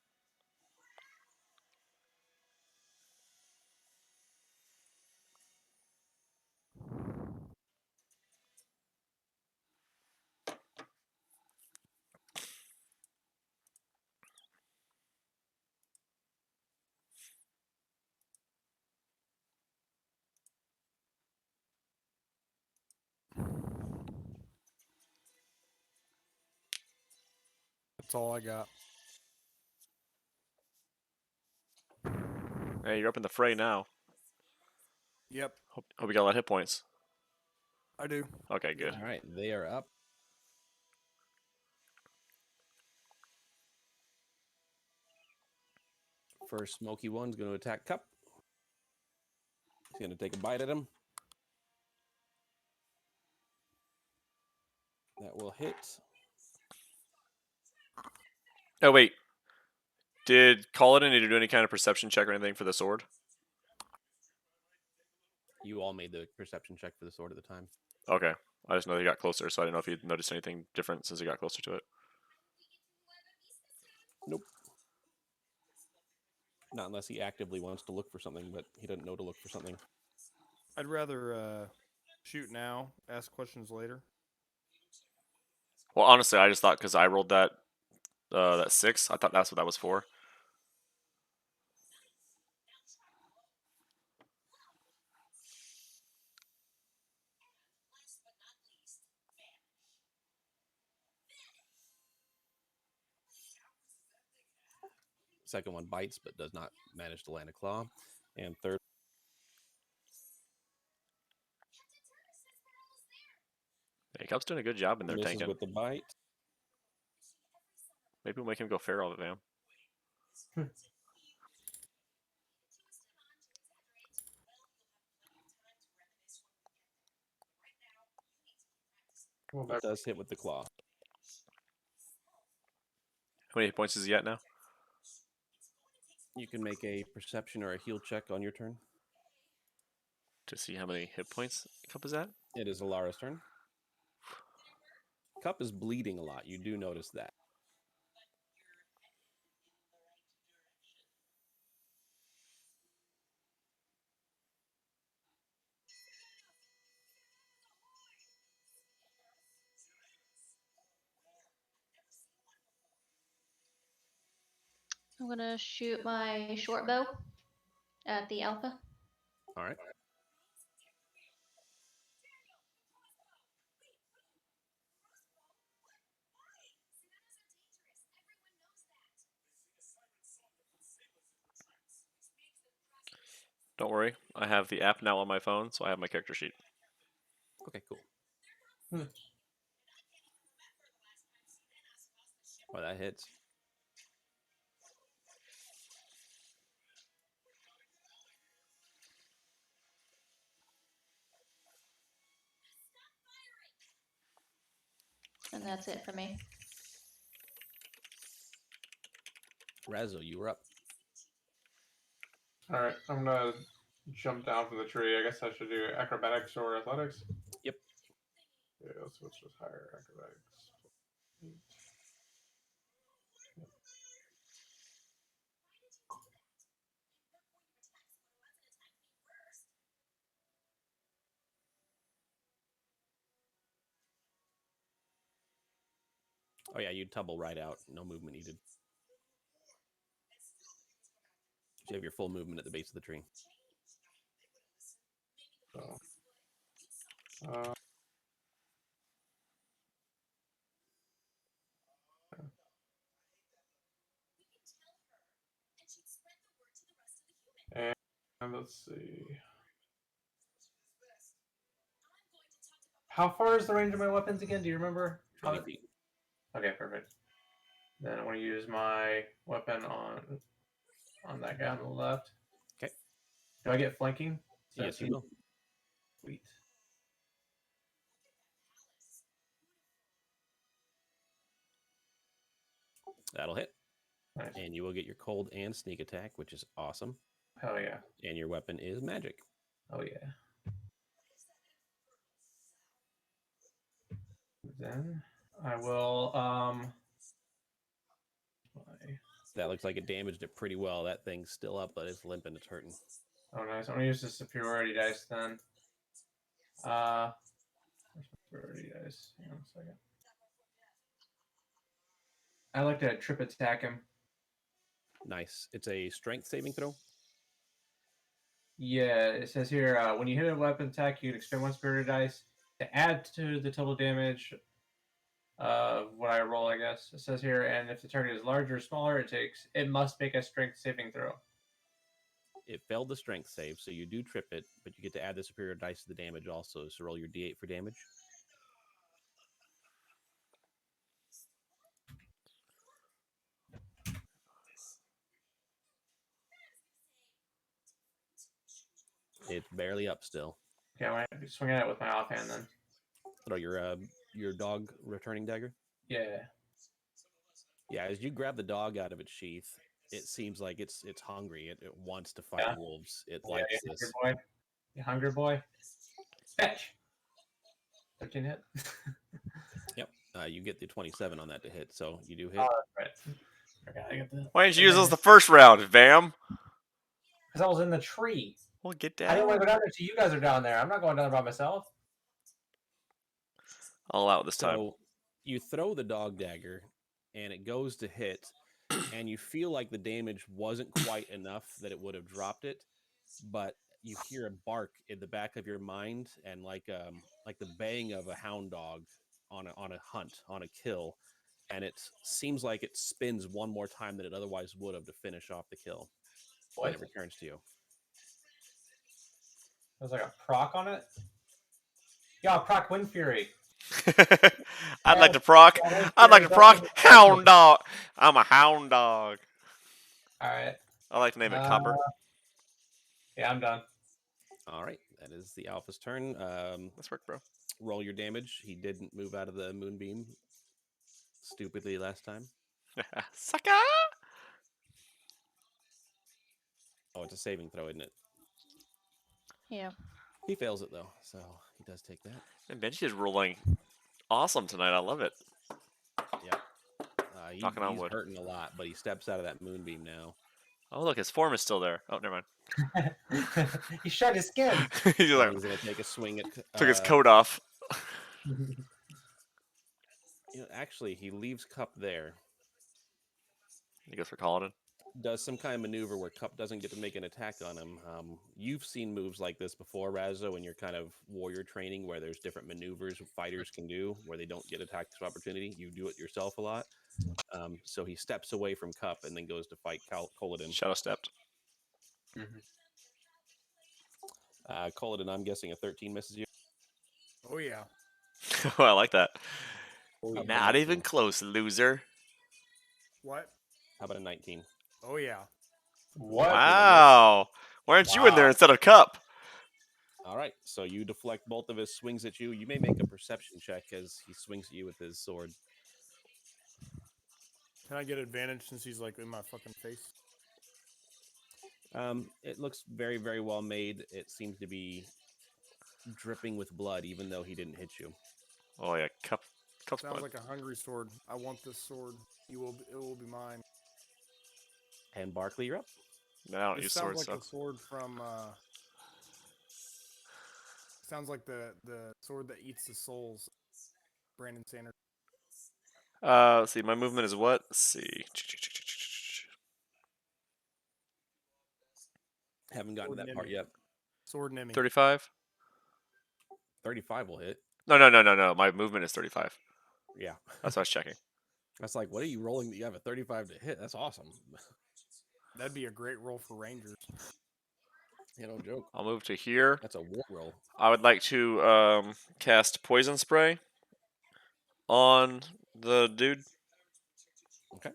That's all I got. Hey, you're up in the fray now. Yep, Hope you got a lot of hit points. I do. Okay, good. All right, they are up. First smoky one's going to attack Cup. He's going to take a bite at him. That will hit. Oh wait. Did Culloden need to do any kind of perception check or anything for the sword? You all made the perception check for the sword at the time. Okay. I just know he got closer, so I didn't know if you noticed anything different since he got closer to it. Nope. Not unless he actively wants to look for something, but he doesn't know to look for something. I'd rather shoot now, ask questions later. Well, honestly, I just thought because I rolled that 6, I thought that's what that was for. Second one bites, but does not manage to land a claw. And third, Hey, Cup's doing a good job in there misses tanking. with the bite. Maybe we'll make him go feral, fam. It does hit with the claw. How many hit points is he at now? You can make a perception or a heal check on your turn. To see how many hit points Cup is at? It is Alara's turn. Cup is bleeding a lot. You do notice that. I'm gonna shoot my short bow at the alpha. All right. Don't worry, I have the app now on my phone, so I have my character sheet. Okay, cool. Well, that hits. And that's it for me. Razzo, you were up. All right, I'm gonna jump down from the tree. I guess I should do acrobatics or athletics. Yep. Yeah, let's switch this higher acrobatics. 8. Oh yeah, you tumble right out. No movement needed. You have your full movement at the base of the tree. So, uh, and let's see. How far is the range of my weapons again? Do you remember? 20 feet. Okay, perfect. Then I want to use my weapon on that guy on the left. Okay. Do I get flanking? Yes, you will. Sweet. That'll hit. Nice. And you will get your cold and sneak attack, which is awesome. Hell yeah. And your weapon is magic. Oh yeah. Then I will That looks like it damaged it pretty well. That thing's still up, but it's limp and it's hurting. Oh nice. I'm gonna use the superiority dice then. Where's my superiority dice? Hang on a second. I like to trip attack him. Nice. It's a strength saving throw. Yeah, it says here when you hit a weapon attack, you can expend 1 superiority dice to add to the total damage of what I roll, I guess. It says here, and if the target is larger or smaller, it must make a strength saving throw. It failed the strength save, so you do trip it, but you get to add the superior dice to the damage also. So roll your d8 for damage. It's barely up still. Okay, I'm gonna swing at it with my offhand then. Throw your dog returning dagger. Yeah. Yeah, as you grab the dog out of its sheath, it seems like it's hungry. It wants to fight wolves. It likes you this. hungry boy. You hungry boy? Fetch. 13 hit. Yep. You get the 27 on that to hit, so you do hit. Oh, that's right. Okay, I get the. Why didn't you use those the first round, Vam? Because I was in the tree. Well, get I didn't want to down. go down there till you guys are down there. I'm not going down there by myself. All out this time. So you throw the dog dagger, and it goes to hit, and you feel like the damage wasn't quite enough that it would have dropped it, but you hear a bark in the back of your mind, and like the baying of a hound dog on a hunt, on a kill, and it seems like it spins one more time than it otherwise would have to finish off the kill. And it returns to you. There's like a proc on it. Yeah, proc Wind Fury. I'd like to proc. I'd like to proc hound dog. I'm a hound dog. All right. I like to name it Copper. Yeah, I'm done. All right, that is the alpha's turn. Let's work, bro. Roll your damage. He didn't move out of the moonbeam stupidly last time. Sucker! Oh, it's a saving throw, isn't it? Yeah. He fails it though, so he does take that. And Benji is rolling awesome tonight. I love it. Yeah. Knocking on He's wood. hurting a lot, but he steps out of that moonbeam now. Oh, look, his form is still there. Oh, never mind. He shed his skin. He's like, He's gonna take a swing at. took his coat off. Actually, he leaves Cup there. He goes for Kaladin. Does some kind of maneuver where Cup doesn't get to make an attack on him. You've seen moves like this before, Razzo, in your kind of warrior training, where there's different maneuvers fighters can do where they don't get attacks of opportunity. You do it yourself a lot. So he steps away from Cup and then goes to fight Kaladin. Shadow stepped. Kaladin, I'm guessing a 13 misses you. Oh yeah. Oh, I like that. How about a Not 19? even close, loser. What? How about a 19? Oh yeah. What? Wow. Why aren't you in there Wow. instead of Cup? All right. right, so you deflect both of his swings at you. You may make a perception check as he swings at you with his sword. Can I get advantage since he's like in my fucking face? It looks very, very well made. It seems to be dripping with blood, even though he didn't hit you. Oh yeah, cup's Sounds blood. like a hungry sword. I want this sword. It will be mine. And Barkley, you're up. No, I don't This use sounds swords, like so. the sword from. Sounds like the sword that eats the souls. Brandon Sanders. Let's see. My movement is what? Let's see. Haven't gotten to Sword that part Nimmy. yet. Sword Nimmy. 35. 35 will hit. No. My movement is 35. Yeah. That's what I was checking. That's like, what are you rolling that you have a 35 to hit? That's awesome. That'd be a great roll for Rangers. You know, joke. I'll move to here. That's a war roll. I would like to cast poison spray on the dude. Okay.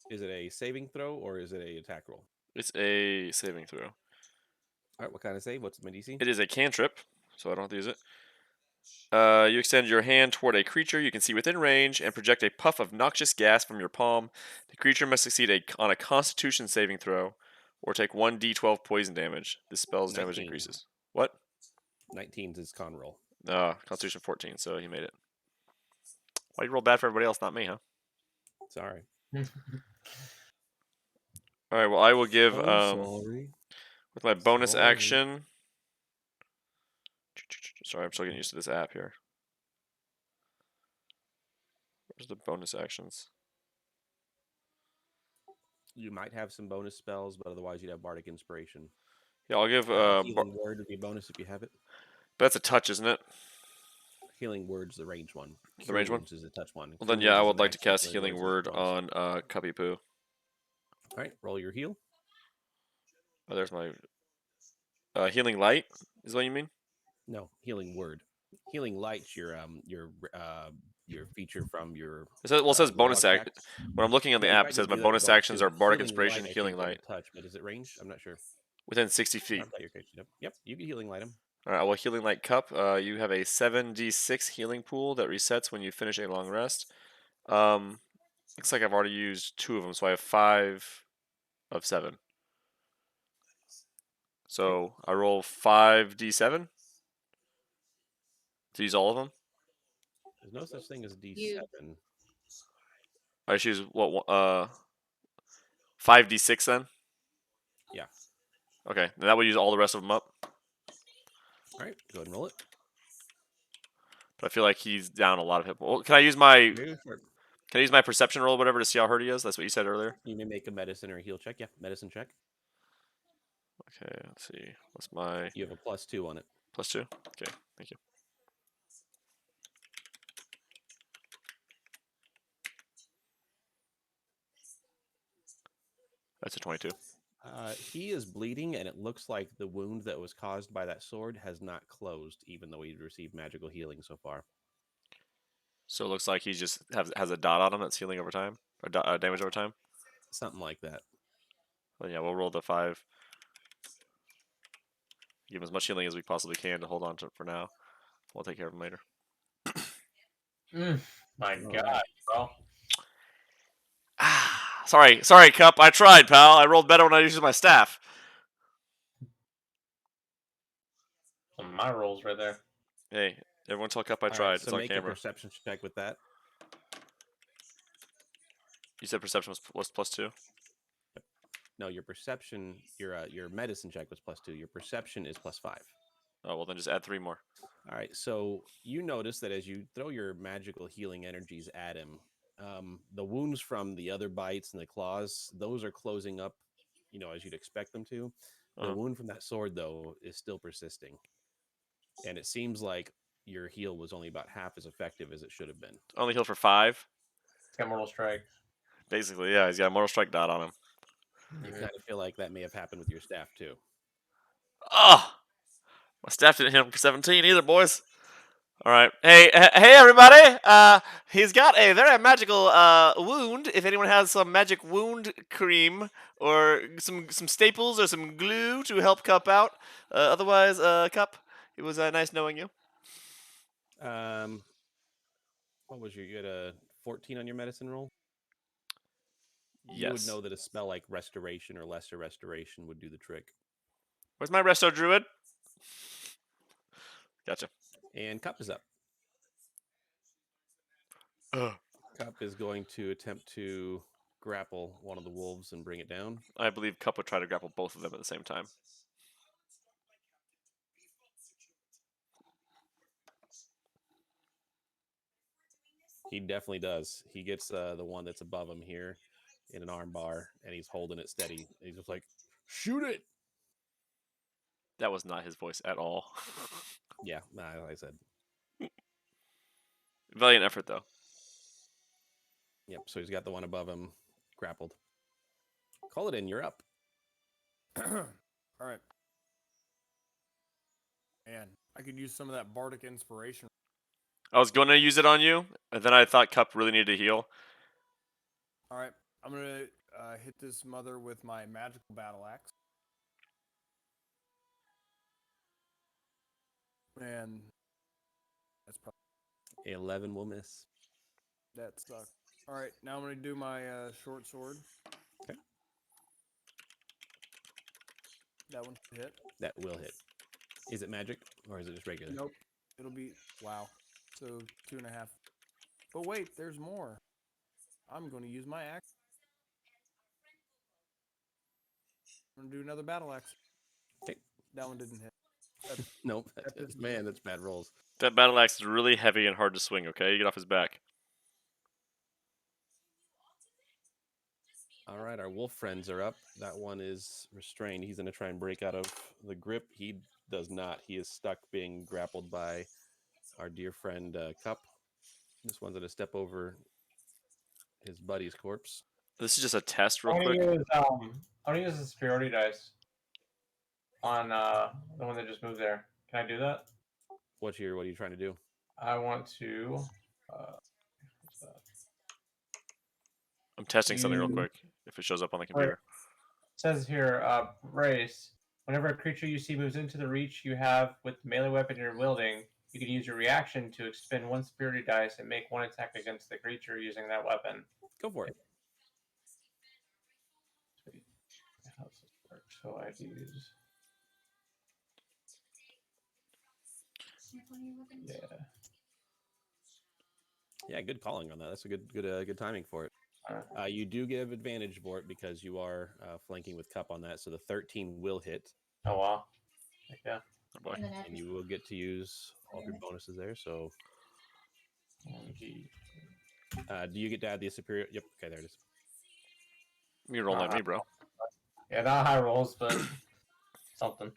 Is it a saving throw or is it a attack roll? It's a saving throw. All right, what kind of save? What's my DC? It is a cantrip, so I don't have to use it. You extend your hand toward a creature you can see within range and project a puff of noxious gas from your palm. The creature must succeed on a Constitution saving throw or take 1d12 poison damage. This spell's damage 19. increases. What? 19's his con roll. Constitution 14, so he made it. Why you roll bad for everybody else, not me, huh? Sorry. All right. Well, I will give sorry. with my bonus Sorry. action. Sorry, I'm still getting used to this app here. Where's the bonus actions? You might have some bonus spells, but otherwise you'd have Bardic Inspiration. Yeah, I'll give Healing Word would be a bonus if you have it. but that's a touch, isn't it? Healing Word's the range one. The range one? Wounds is a touch one. Well, then Cure yeah, I Wounds is would an like to action. cast Healing Word Word's a on Cuppy Poo. All right, roll your heal. Oh, there's my Healing Light. Is what you mean? No, Healing Word. Healing Light's your feature from your. It says bonus warlock action. packs. When I'm looking on the Yeah, app, I it says can my do that bonus bonus actions too. are Bardic Healing Inspiration, Light, I Healing think, will Light. touch, but is it ranged? I'm not sure. Within 60 feet. Not that your case. Yep, you can Healing Light him. All right, well, Healing Light Cup. You have a 7d6 healing pool that resets when you finish a long rest. Looks like I've already used 2 of them, so I have 5 of 7. So I roll 5d7 to use all of them. There's no such thing as D7. You- I just use what 5d6 then. Yeah. Okay, then that would use all the rest of them up. All right, go ahead and roll it. But I feel like he's down a lot of hit. Well, can I use my Go for it. Can I use my perception roll or whatever to see how hurt he is? That's what you said earlier. You may make a medicine or a heal check. Yeah, medicine check. Okay, let's see. What's my You have a +2 on it. +2? Okay, thank you. That's a 22. He is bleeding, and it looks like the wound that was caused by that sword has not closed, even though he received magical healing so far. So it looks like he just has a dot on him that's healing over time, or damage over time. Something like that. Well, yeah, we'll roll the 5. Give him as much healing as we possibly can to hold on to for now. We'll take care of him later. My Oh, God, bro. Sorry, Cup. I tried, pal. I rolled better when I used my staff. My rolls right there. Hey, everyone tell Cup I All right, tried. so It's on make a camera. perception check with that. You said perception was +2? No, your perception, your medicine check was +2. Your perception is +5. Oh, well, then just add 3 more. All right, so you notice that as you throw your magical healing energies at him, the wounds from the other bites and the claws, those are closing up, as you'd expect them to. The wound from that sword, though, is still persisting. And it seems like your heal was only about half as effective as it should have been. Only heal for 5? It's got Mortal Strike. Basically, yeah, he's got a Mortal Strike dot on him. You kind of feel like that may have happened with your staff, too. Oh! My staff didn't hit him for 17 either, boys. All right. Hey, everybody. He's got a very magical wound. If anyone has some magic wound cream or some staples or some glue to help Cup out. Otherwise, Cup, it was nice knowing you. What was your? You had a 14 on your medicine roll. You would Yes. know that a spell like restoration or lesser restoration would do the trick. Where's my resto druid? Gotcha. And Cup is up. Ugh. Cup is going to attempt to grapple one of the wolves and bring it down. I believe Cup would try to grapple both of them at the same time. He definitely does. He gets the one that's above him here in an arm bar, and he's holding it steady. He's just like, shoot it. That was not his voice at all. Yeah, like I said. Valiant effort, though. Yep. So he's got the one above him grappled. Call it in. You're up. All right. Man, I could use some of that bardic inspiration. I was going to use it on you, and then I thought Cup really needed to heal. All right, I'm gonna hit this mother with my magical battle axe. And that's probably 11 will miss. that sucks. All right, now I'm gonna do my short sword. Okay. That one should hit. That will hit. Is it magic or is it just regular? Nope. It'll be wow. So 2.5. But wait, there's more. I'm going to use my axe. I'm going to do another battle axe. Okay. That one didn't hit. Nope. That's Man, that's bad rolls. That battle axe is really heavy and hard to swing, okay? You get off his back. All right, our wolf friends are up. That one is restrained. He's going to try and break out of the grip. He does not. He is stuck being grappled by our dear friend Cup. This one's going to step over his buddy's corpse. This is just a test, I real want quick. to use the superiority dice on the one that just moved there. Can I do that? What are you trying to do? I want to. What's that? I'm testing something real You- quick. If it shows up on the computer. It says here, race. Whenever a creature you see moves into the reach you have with the melee weapon you're wielding, you can use your reaction to expend one superiority dice and make one attack against the creature using that weapon. Go for it. Sweet. How does this work? So I use. Yeah. Yeah, good calling on that. That's a good timing for it. Alright. You do give advantage for it because you are flanking with Cup on that. So the 13 will hit, Oh wow. Heck yeah. Oh boy. and you will get to use all of your bonuses there. So, do you get to add the superior? Yep. Okay, there it is. You roll like me, bro. Yeah, not high rolls, but something.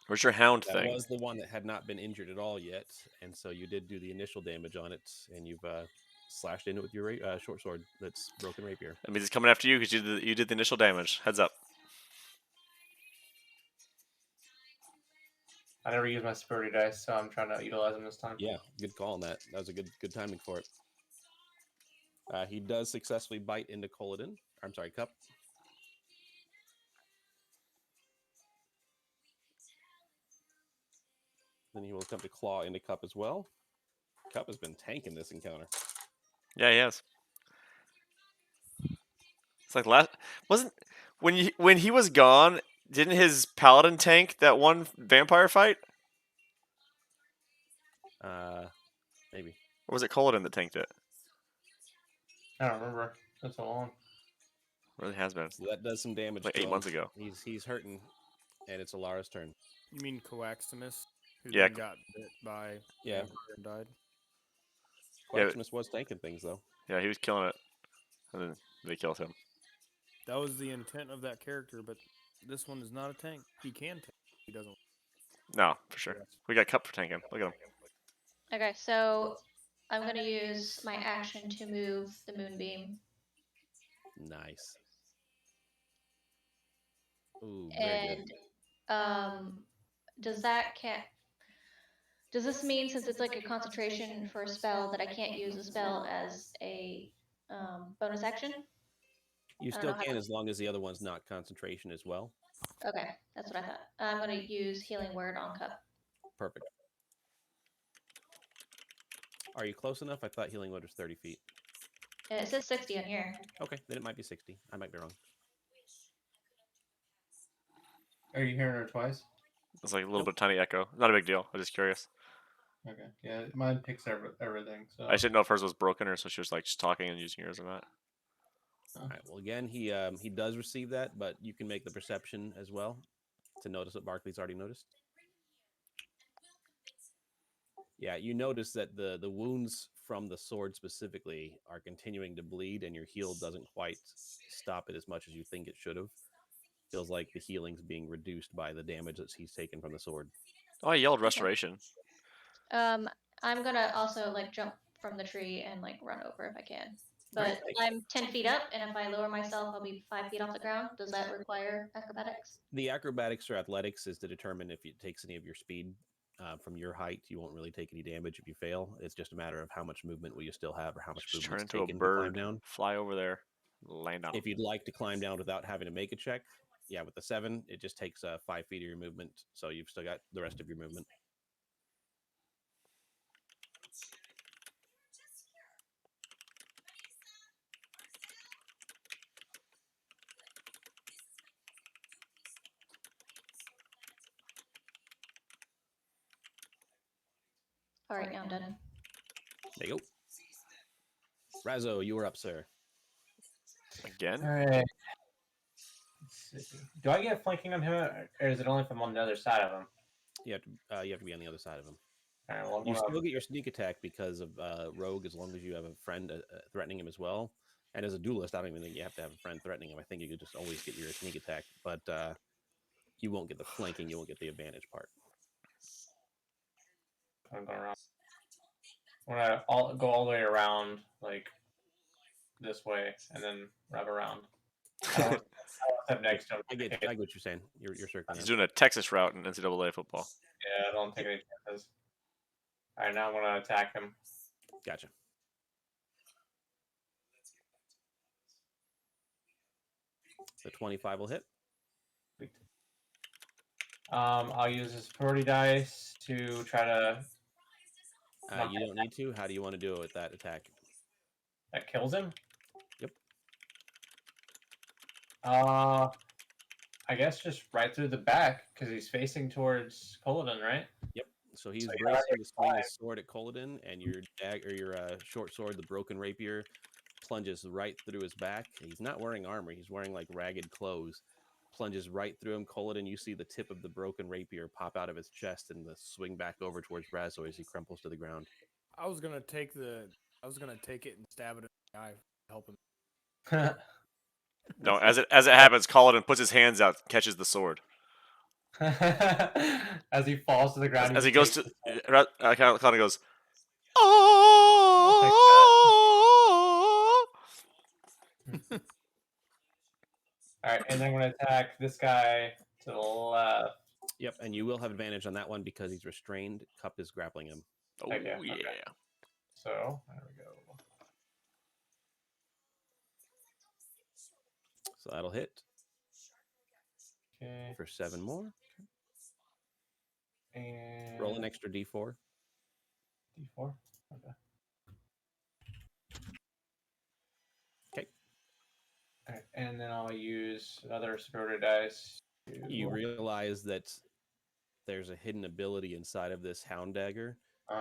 Where's your hound That thing? was the one that had not been injured at all yet, and so you did do the initial damage on it, and you've slashed into it with your short sword that's broken rapier. That means he's coming after you because you did the initial damage. Heads up. I never use my superiority dice, so I'm trying to utilize them this time. Yeah, good call on that. That was a good timing for it. He does successfully bite into Colodin. I'm sorry, Cup. Then he will attempt to claw into Cup as well. Cup has been tanking this encounter. Yeah, he has. It's like last wasn't when he was gone. Didn't his paladin tank that one vampire fight, Maybe. or was it Colin that tanked it? I don't remember. That's so long. Really has been. So that does some damage. Like to 8 him. months ago. He's hurting, and it's Alara's turn. You mean Coaximus? Who Yeah. then got bit by Yeah. vampire and died? Yeah, Quaximus was tanking things though. Yeah, he was killing it, and then they killed him. That was the intent of that character, but this one is not a tank. He can tank. He doesn't. No, for sure. We got Cup for tanking. Look at him. Okay, so I'm gonna use my action to move the moonbeam, Nice. Ooh, very good. and does that count? Does this mean since it's like a concentration for a spell that I can't use a spell as a bonus action? You I don't still know how can to. as long as the other one's not concentration as well. Okay, that's what I thought. I'm gonna use Healing Word on Cup. Perfect. Are you close enough? I thought healing wood was 30 feet. It says 60 on here. Okay, then it might be 60. I might be wrong. Are you hearing her twice? It's like a little Nope. bit of tiny echo. Not a big deal. I'm just curious. Okay. Yeah, mine picks everything. So I just didn't know if hers was broken or so she was like just talking and using yours or not. All right. Well, again, he does receive that, but you can make the perception as well to notice what Barkley's already noticed. Yeah, you notice that the wounds from the sword specifically are continuing to bleed, and your heal doesn't quite stop it as much as you think it should have. Feels like the healing's being reduced by the damage that he's taken from the sword. Oh, I yelled restoration. I'm gonna also like jump from the tree and like run over if I can. But Alright. I'm 10 feet up, and if I lower myself, I'll be 5 feet off the ground. Does that require acrobatics? The acrobatics or athletics is to determine if it takes any of your speed. From your height, you won't really take any damage if you fail. It's just a matter of how much movement will you still have or how much Just turn movement's into a taken to climb bird, down. fly over there, land on If it. you'd like to climb down without having to make a check, yeah, with the 7, it just takes 5 feet of your movement, so you've still got the rest of your movement. All right, now I'm done. There you go. Razzo, you were up, sir. Again? all right. Let's see. Do I get flanking on him, or is it only from on the other side of him? You have to be on the other side of him. All right. Well, I'm You gonna- still get your sneak attack because of Rogue, as long as you have a friend threatening him as well. And as a duelist, I don't even think you have to have a friend threatening him. I think you could just always get your sneak attack, but you won't get the flanking. You won't get the advantage part. I'm going around. I'm gonna go all the way around, like this way, and then wrap around. I don't want to step next to him. I get what you're saying. You're circling He's him. doing a Texas route in NCAA football. Yeah, I don't take any chances. All right, now I'm gonna attack him. Gotcha. The 25 will hit. I'll use his priority dice to try to. You don't need to. How do you want to do it with that attack? That kills him. Yep. I guess just right through the back because he's facing towards Culloden, right? Yep. So he's So you're bracing already to swing his sword at Culloden, and your short sword, the broken rapier, plunges right through his back. He's not wearing armor. He's wearing like ragged clothes. Plunges right through him. Culloden, you see the tip of the broken rapier pop out of his chest and the swing back over towards Razzo as he crumples to the ground. I was gonna take it and stab it in the eye, to help him. No, as it happens, Culloden puts his hands out, catches the sword. As he falls to the ground, As he just goes takes to, Culloden goes, take oh. All right, and then I'm gonna attack this guy to the left. Yep, and you will have advantage on that one because he's restrained. Cup is grappling him. Oh Okay, yeah. okay. So there we go. So that'll hit Okay, for 7 more. and Roll an extra d4. D4. Okay. Okay. All right, and then I'll use another superior dice. You realize that there's a hidden ability inside of this hound dagger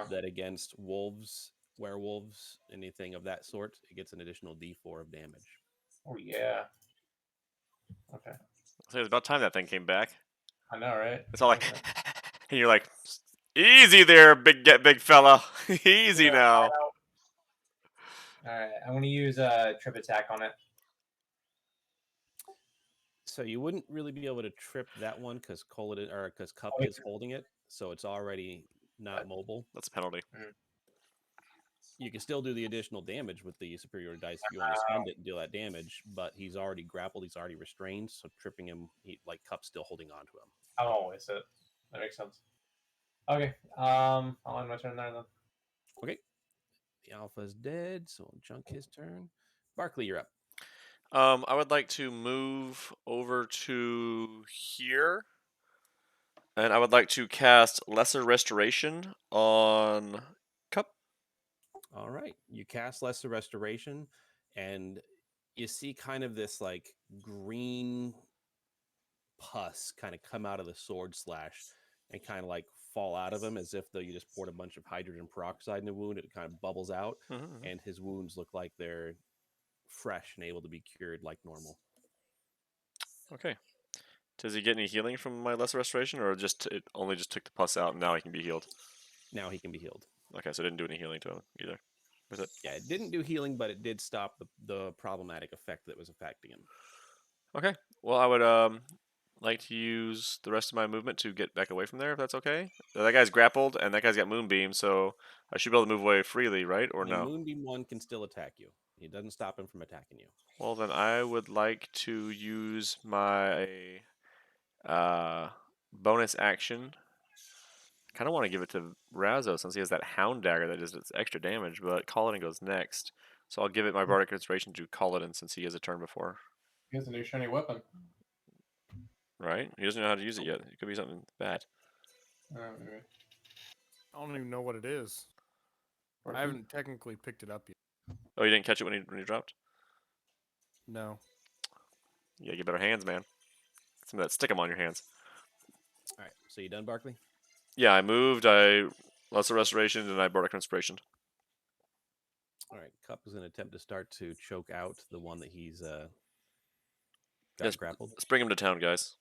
that against wolves, werewolves, anything of that sort, it gets an additional d4 of damage. Oh yeah. Okay. So it's about time that thing came back. I know, right? It's all like, and you're like, easy there, big fella, easy now. All right, I'm gonna use a trip attack on it. So you wouldn't really be able to trip that one because Cup is holding it, so it's already not mobile. That's a penalty. You can still do the additional damage with the superior dice if you want to spend it and deal that damage, but he's already grappled, he's already restrained, so tripping him, Cup's still holding on to him. I won't waste it. That makes sense. Okay. I'll end my turn there then. Okay. The alpha's dead, so we'll junk his turn. Barkley, you're up. I would like to move over to here, and I would like to cast Lesser Restoration on Cup. All right. You cast Lesser Restoration, and you see kind of this like green pus kind of come out of the sword slash and kind of like fall out of him as if though you just poured a bunch of hydrogen peroxide in the wound. It kind of bubbles out, Mm-hmm. and his wounds look like they're fresh and able to be cured like normal. Okay. Does he get any healing from my Lesser Restoration, or just it only just took the pus out and now he can be healed? Now he can be healed. Okay, so it didn't do any healing to him either. Was it? Yeah, it didn't do healing, but it did stop the problematic effect that was affecting him. Okay. Well, I would like to use the rest of my movement to get back away from there, if that's okay. That guy's grappled, and that guy's got Moonbeam, so I should be able to move away freely, right? Or The no? Moonbeam one can still attack you. It doesn't stop him from attacking you. Well, then I would like to use my bonus action. Kind of want to give it to Razzo since he has that Hound Dagger that does extra damage, but Kaladin goes next. So I'll give it my Bardic Inspiration to Kaladin since he has a turn before. He has a new shiny weapon. Right? He doesn't know how to use it yet. It could be something bad. Maybe. I don't even know what it is. I haven't technically picked it up yet. Oh, you didn't catch it when he dropped? No. You gotta get better hands, man. Some of that stick 'em on your hands. All right. So you done, Barkley? Yeah, I moved, I Lesser Restoration, and I Bardic Inspiration. All right. Cup is going to attempt to start to choke out the one that he's got Yes. grappled. Let's bring him to town, guys.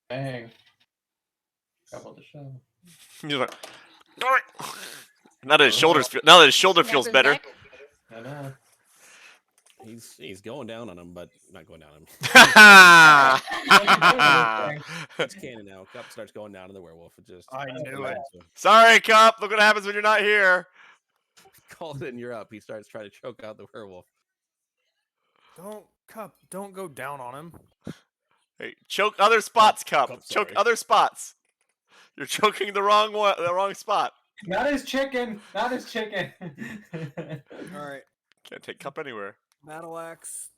Dang. Couple to show. He's like, now that his shoulders feel, now that his shoulder Snap feels his better. neck. I know. He's going down on him, but not going down on him. It's canon now. Cup starts going down to the werewolf. It just I knew it. Sorry, Cup. Look what happens when you're not here. Called it and you're up. He starts trying to choke out the werewolf. Don't go down on him. Hey, choke other spots, Cup. Cup, Choke sorry. other spots. You're choking the wrong one, the wrong spot. Not his chicken. Not his chicken. All right. Can't take Cup anywhere. Battle axe.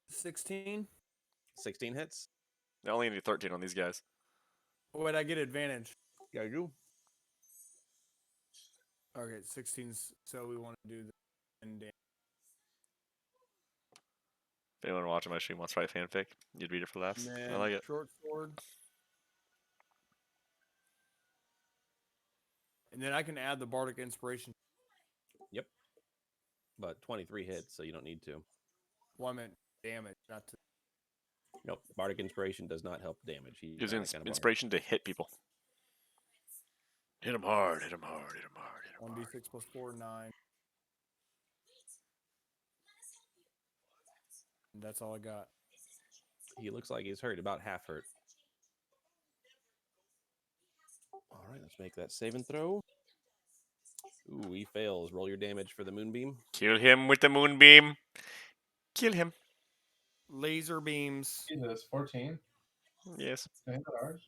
16. 16 hits. I only need 13 on these guys. Wait, I get advantage. Yeah, you. Okay, 16's. So we want to do the 10 damage. If anyone watching my stream wants to write fanfic, you'd read it for laughs. And I then like it. short sword. And then I can add the bardic inspiration. Yep. But 23 hits, so you don't need to. Well, I meant damage, not to. Nope. Bardic Inspiration does not help damage. He's Gives not you that kind of bard. inspiration to hit people. Hit him hard, hit him hard, hit him hard, hit him hard. 1d6 plus 4, 9. And that's all I got. He looks like he's hurt, about half hurt. All right, let's make that save and throw. Ooh, he fails. Roll your damage for the moonbeam. Kill him with the moonbeam. Kill him. Laser beams. Jesus, 14. Yes. Did I hit ours?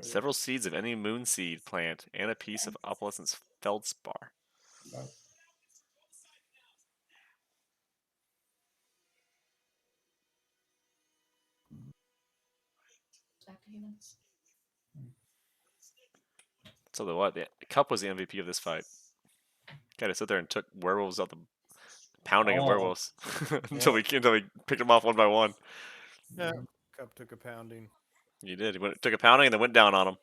Several seeds of any moon seed plant and a piece of opalescence feldspar. Back to humans. So the what? The Cup was the MVP of this fight. Gotta sit there and took werewolves out the pounding of Oh. werewolves until we picked them off one by one. Yeah. Cup took a pounding. You did. He took a pounding and then went down on them.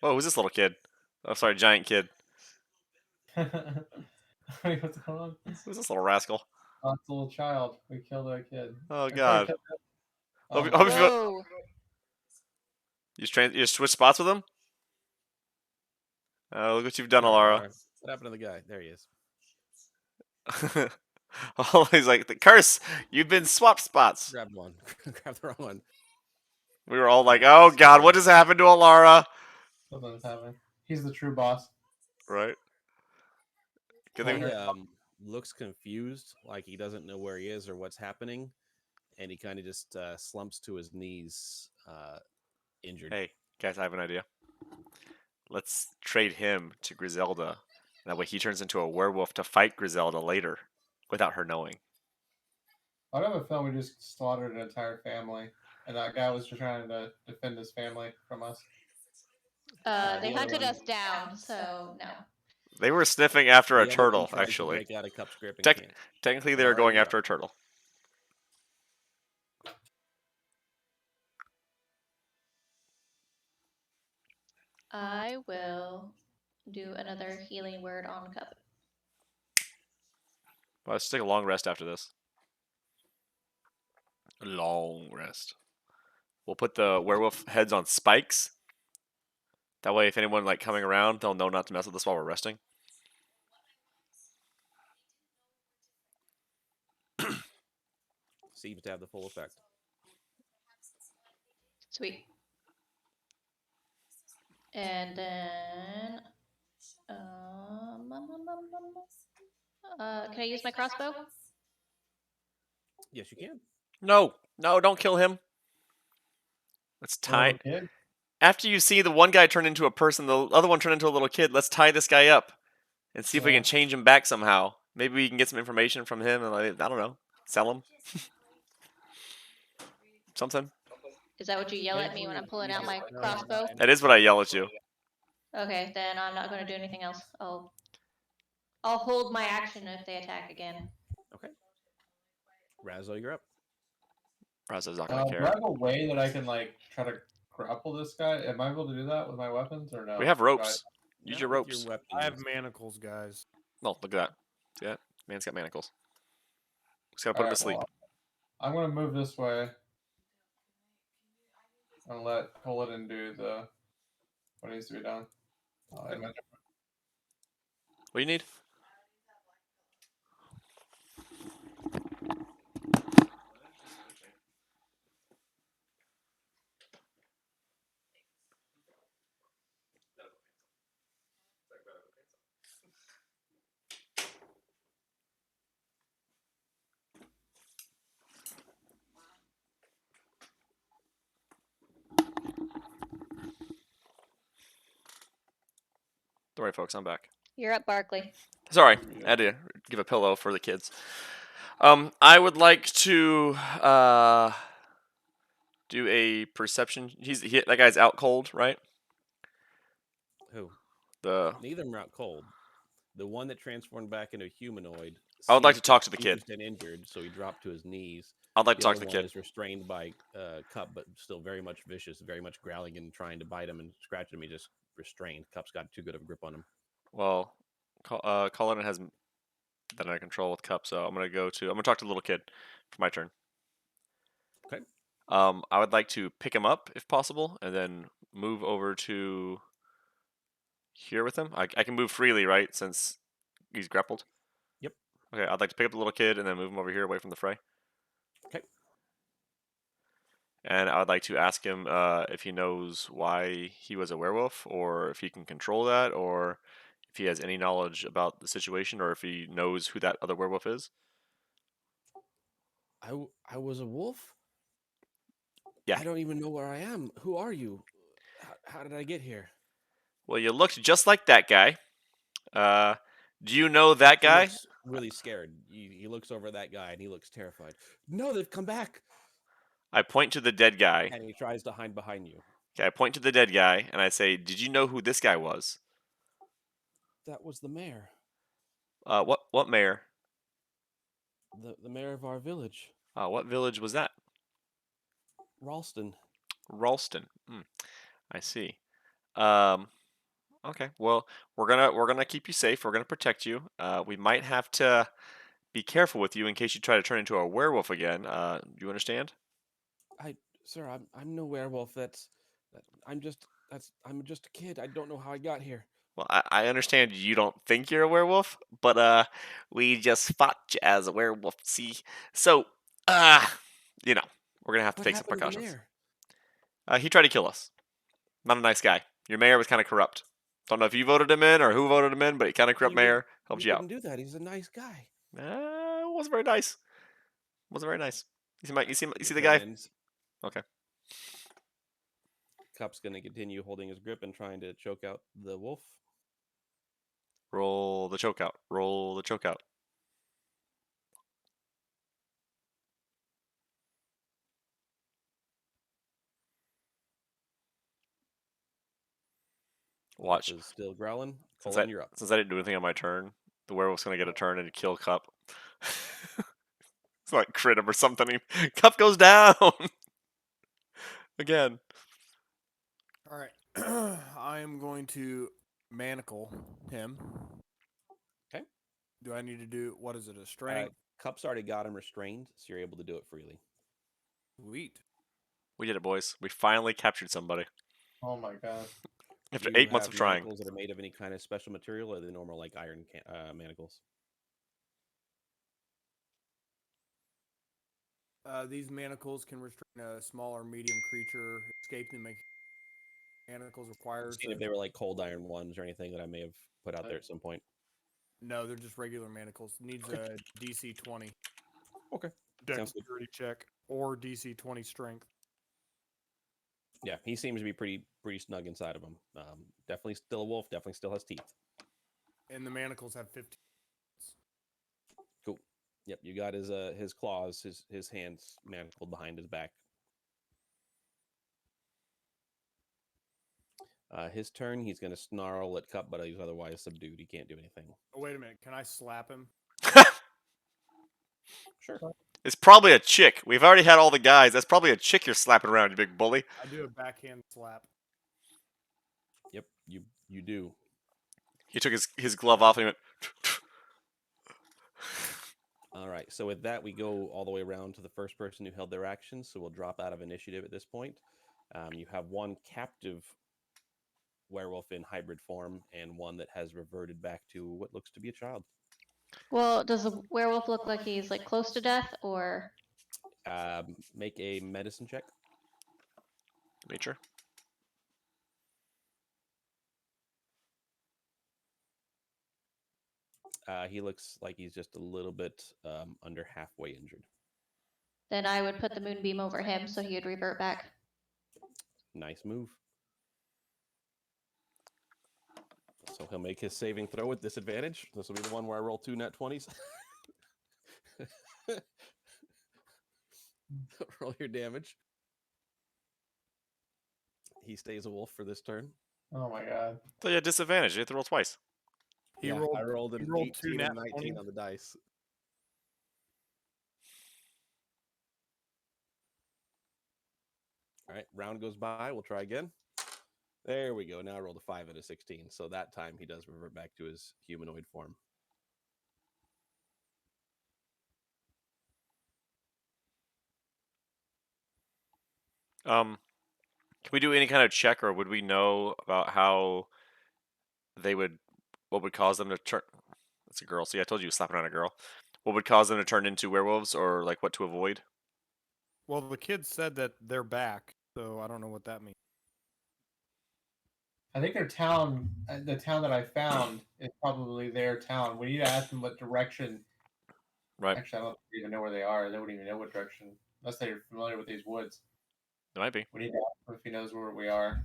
Oh, who's this little kid? Oh, sorry, giant kid. Wait, what's going on? Who's this little rascal? Oh, it's a little child. We killed a kid. Oh Or sorry, God. killed a- Hope Oh, you feel- Whoa. You just switch spots with him? Look what you've done, Alara. What happened to the guy? There he is. Oh, he's like, the curse! You've been swapped spots. Grabbed one. Grabbed the wrong one. We were all like, oh God, what just happened to Alara? Something's happening. He's the true boss. Right? Good thing. The looks confused, like he doesn't know where he is or what's happening, and he kind of just slumps to his knees, injured. Hey, guys, I have an idea. Let's trade him to Griselda. That way he turns into a werewolf to fight Griselda later without her knowing. I have a film we just slaughtered an entire family, and that guy was just trying to defend his family from us. They the other hunted one- us down, so no. They were sniffing after a The other one turtle, tries to actually. break out of Cup's grip and Tec- can't. Technically, they were Laura, going you're after up. a turtle. I will do another healing word on Cup. Well, let's take a long rest after this. A long rest. We'll put the werewolf heads on spikes. That way, if anyone like coming around, they'll know not to mess with us while we're resting. Seems to have the full effect. Sweet. And then, can I use my crossbow? Yes, you can. No, don't kill him. Let's tie. Little kid. After you see the one guy turn into a person, the other one turn into a little kid. Let's tie this guy up and see if we Yeah. can change him back somehow. Maybe we can get some information from him and like, I don't know, sell him. Something. Is that what you yell at me when I'm pulling out my crossbow? That is what I yell at you. Okay, then I'm not going to do anything else. I'll hold my action if they attack again. Okay. Razzo, you're up. Raza's not Do gonna I care. have a way that I can like try to grapple this guy? Am I able to do that with my weapons or no? We have ropes. Use Not your with ropes. weapons. I have manacles, guys. No, look at that. See that? Man's got manacles. Just gotta put him to sleep. I'm gonna move this way and let Culloden do the what needs to be done. What do you need? Don't worry, folks. I'm back. You're up, Barkley. Sorry, I had to give a pillow for the kids. I would like to do a perception. That guy's out cold, right? Who? The Neither of them are out cold. The one that transformed back into a humanoid. I would like seems to talk to the kid. confused and injured, so he dropped to his knees. I'd like to The talk other to the one kid. is restrained by Cup, but still very much vicious, very much growling and trying to bite him and scratch him. He just restrained. Cup's got too good of a grip on him. Well, Colin has that under control with Cup, so I'm gonna talk to the little kid for my turn. Okay. I would like to pick him up if possible, and then move over to here with him. I can move freely, right? Since he's grappled. Yep. Okay, I'd like to pick up the little kid and then move him over here away from the fray. Okay. And I would like to ask him if he knows why he was a werewolf, or if he can control that, or if he has any knowledge about the situation, or if he knows who that other werewolf is. I was a wolf? Yeah. I don't even know where I am. Who are you? How did I get here? Well, you looked just like that guy. Do you know that He guy? looks really scared. He looks over at that guy and he looks terrified. No, they've come back. I point to the dead guy. And he tries to hide behind you. Okay, I point to the dead guy and I say, "Did you know who this guy was?" That was the mayor. What mayor? The mayor of our village. What village was that? Ralston. Ralston. I see. Okay. Well, we're gonna keep you safe. We're gonna protect you. We might have to be careful with you in case you try to turn into a werewolf again. Do you understand? Sir, I'm no werewolf. I'm just a kid. I don't know how I got here. Well, I understand you don't think you're a werewolf, but we just fought you as a werewolf. See, so we're gonna have to What take some happened to the precautions. mayor? He tried to kill us. Not a nice guy. Your mayor was kind of corrupt. Don't know if you voted him in or who voted him in, but he kind of corrupt He mayor helped He you out. wouldn't do that. He's a nice guy. Wasn't very nice. Wasn't very nice. You see Your the turn guy? ends. Okay. Cup's going to continue holding his grip and trying to choke out the wolf. Roll the choke out. Roll the choke out. Watch. Wolf is still growling. Since Cullen, you're up. I didn't do anything on my turn, the werewolf's gonna get a turn and kill Cup. It's like crit him or something. Cup goes down again. All right. I am going to manacle him. Okay. Do I need to do what is it? A strength? Cup's already got him restrained, so you're able to do it freely. Sweet. We did it, boys. We finally captured somebody Oh my god. after Do you 8 months of have trying. manacles that are made of any kind of special material, or are they normal like iron manacles? These manacles can restrain a small or medium creature. Escape them. Make manacles requires. Seeing if they were like cold iron ones or anything that I may have put out there at some point. No, they're just regular manacles. Needs a DC 20 Okay. Sounds good. dexterity check or DC 20 strength. Yeah, he seems to be pretty snug inside of him. Definitely still a wolf. Definitely still has teeth. And the manacles have 15. Cool. Yep, you got his claws, his hands manacled behind his back. His turn. He's going to snarl at Cup, but he's otherwise subdued. He can't do anything. Oh, wait a minute. Can I slap him? Sure. It's probably a chick. We've already had all the guys. That's probably a chick you're slapping around, you big bully. I do a backhand slap. Yep, you do. He took his glove off and he went. All right. So with that, we go all the way around to the first person who held their action. So we'll drop out of initiative at this point. You have one captive werewolf in hybrid form and one that has reverted back to what looks to be a child. Well, does the werewolf look like he's like close to death, or? Make a medicine check. Nature. He looks like he's just a little bit under halfway injured. Then I would put the moonbeam over him so he would revert back. Nice move. So he'll make his saving throw with disadvantage. This will be the one where I roll 2 nat 20s. Roll your damage. He stays a wolf for this turn. Oh my god. So yeah, disadvantage. You have to roll twice. He Yeah, rolled. I rolled an he rolled 2 18 nat and 19 20s. on the dice. All right, round goes by. We'll try again. There we go. Now I rolled a 5 and a 16. So that time he does revert back to his humanoid form. Can we do any kind of check, or would we know about how what would cause them to turn? That's a girl. See, I told you slapping on a girl. What would cause them to turn into werewolves, or like what to avoid? Well, the kid said that they're back, so I don't know what that means. I think their town, the town that I found, is probably their town. We need to ask them what direction. Right. Actually, I don't even know where they are. They wouldn't even know what direction, unless they're familiar with these woods. It might be. We need to ask him if he knows where we are.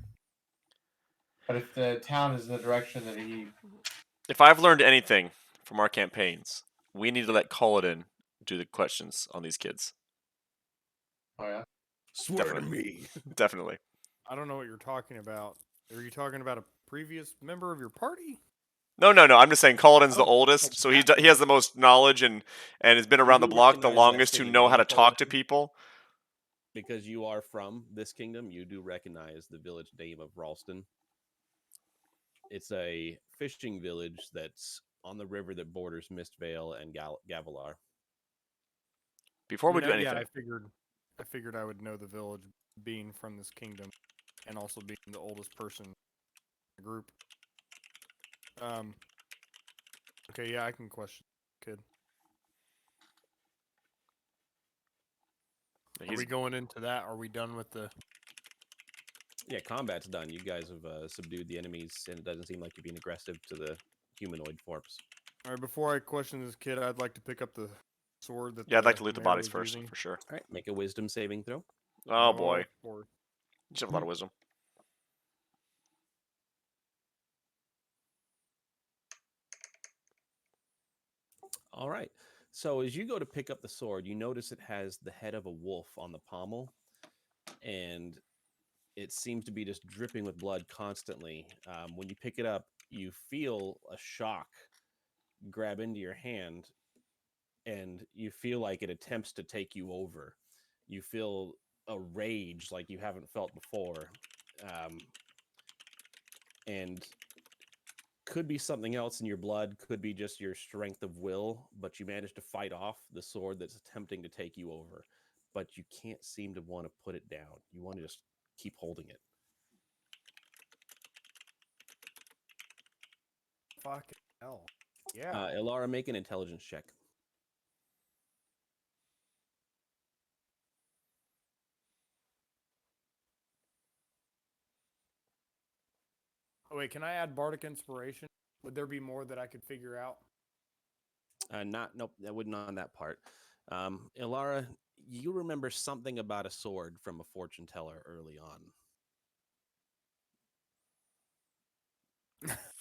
But if the town is in the direction that he, If I've learned anything from our campaigns, we need to let Culloden do the questions on these kids. oh yeah, Swear Definitely. to me. Definitely. I don't know what you're talking about. Are you talking about a previous member of your party? No. I'm just saying Culloden's the Oh, oldest, like so that he has the most knowledge and has been around the do block the recognize that longest to same know how name, to talk to Culloden. people. Because you are from this kingdom, you do recognize the village name of Ralston. It's a fishing village that's on the river that borders Mistvale and Gavilar. Before we do anything, Yeah, I figured I would know the village, being from this kingdom, and also being the oldest person in the group. Okay, yeah, I can question kid. Are we going into that? Are we done with the? Yeah, combat's done. You guys have subdued the enemies, and it doesn't seem like you're being aggressive to the humanoid forms. All right, before I question this kid, I'd like to pick up the sword that Yeah, I'd the like to loot the mayor bodies was first, using. for sure. All right, make a wisdom saving throw. Oh boy, Or you just have a lot of wisdom. All right. So as you go to pick up the sword, you notice it has the head of a wolf on the pommel, and it seems to be just dripping with blood constantly. When you pick it up, you feel a shock grab into your hand, and you feel like it attempts to take you over. You feel a rage like you haven't felt before, and could be something else in your blood, could be just your strength of will, but you manage to fight off the sword that's attempting to take you over. But you can't seem to want to put it down. You want to just keep holding it. fucking hell. Yeah. Ilara, make an intelligence check. Oh, wait, can I add bardic inspiration? Would there be more that I could figure out? Nope, that wouldn't on that part. Ilara, you remember something about a sword from a fortune teller early on.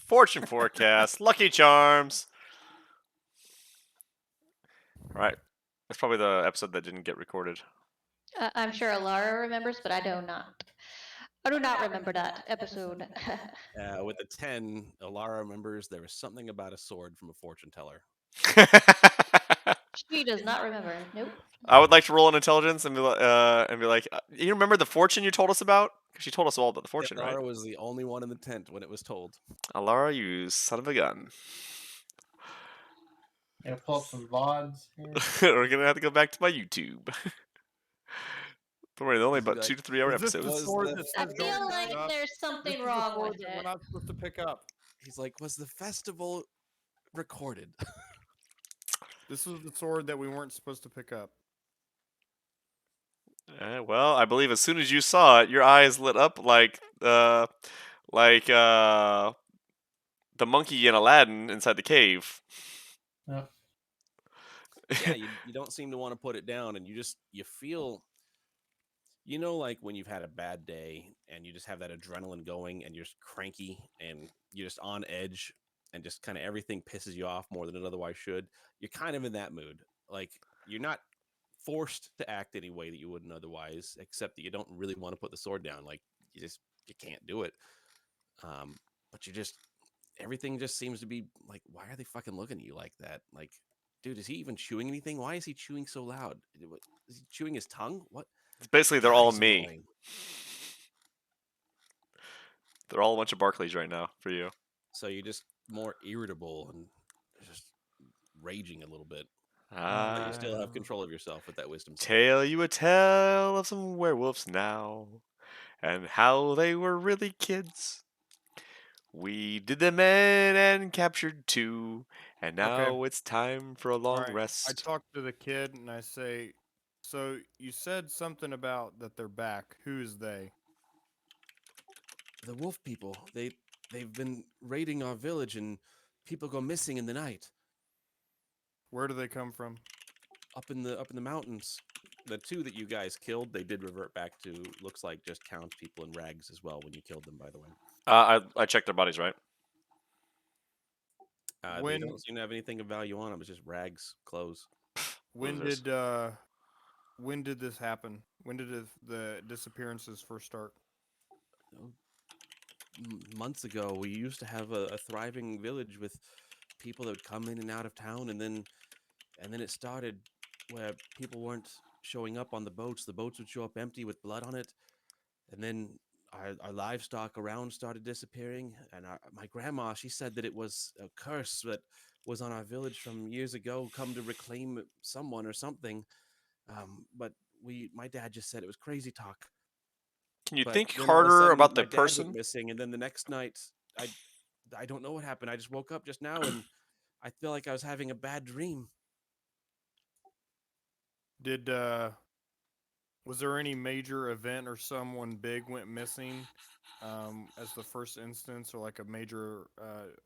Fortune forecast, Lucky Charms. All right, that's probably the episode that didn't get recorded. I'm sure Alara remembers, but I do not. I do not remember that episode. With a 10, Ilara remembers there was something about a sword from a fortune teller. She does not remember. Nope. I would like to roll an intelligence and be like, you remember the fortune you told us about? Because she told us all about the fortune, right? Ilara was the only one in the tent when it was told. Alara, you son of a gun. Gonna pull up some VODs here. We're gonna have to go back to my YouTube. Don't worry, they're only Is he about like, 2 to 3 hour Is this the episodes. Was sword the that I says feel don't like pick up? there's This something is the wrong sword with that we're it. not supposed to pick up. He's like, was the festival recorded? This was the sword that we weren't supposed to pick up. Well, I believe as soon as you saw it, your eyes lit up like the monkey in Aladdin inside the cave. Yep. Yeah, you don't seem to want to put it down, and you feel, like when you've had a bad day and you just have that adrenaline going and you're just cranky and you're just on edge and just kind of everything pisses you off more than it otherwise should. You're kind of in that mood. Like, you're not forced to act any way that you wouldn't otherwise, except that you don't really want to put the sword down. Like, you can't do it. But everything just seems to be like, why are they fucking looking at you like that? Like, dude, is he even chewing anything? Why is he chewing so loud? Is he chewing his tongue? What? It's basically, they're God, all he's me. annoying. They're all a bunch of Barclays right now for you. So you're just more irritable and just raging a little bit. But you still have control of yourself with that wisdom save. Tell you a tale of some werewolves now, and how they were really kids. We did them in and captured 2, and now it's time for a long All right. I rest. talk to the kid and I say, so you said something about that they're back. Who's they? The wolf people, they've been raiding our village and people go missing in the night. Where do they come from? Up in the mountains. The 2 that you guys killed, they did revert back to, looks like, just townspeople in rags as well when you killed them, by the way. I checked their bodies, right? They When- don't seem to have anything of value on them. It's just rags, clothes. When Losers. did this happen? When did the disappearances first start? Months ago, we used to have a thriving village with people that would come in and out of town, and then it started where people weren't showing up on the boats. The boats would show up empty with blood on it, and then our livestock around started disappearing. And my grandma, she said that it was a curse that was on our village from years ago, come to reclaim someone or something. But my dad just said it was crazy talk. Can you But think then all of a harder sudden, about my the dad went person? missing, and then the next night, I don't know what happened. I just woke up just now, and I feel like I was having a bad dream. Did Was there any major event or someone big went missing as the first instance, or like a major,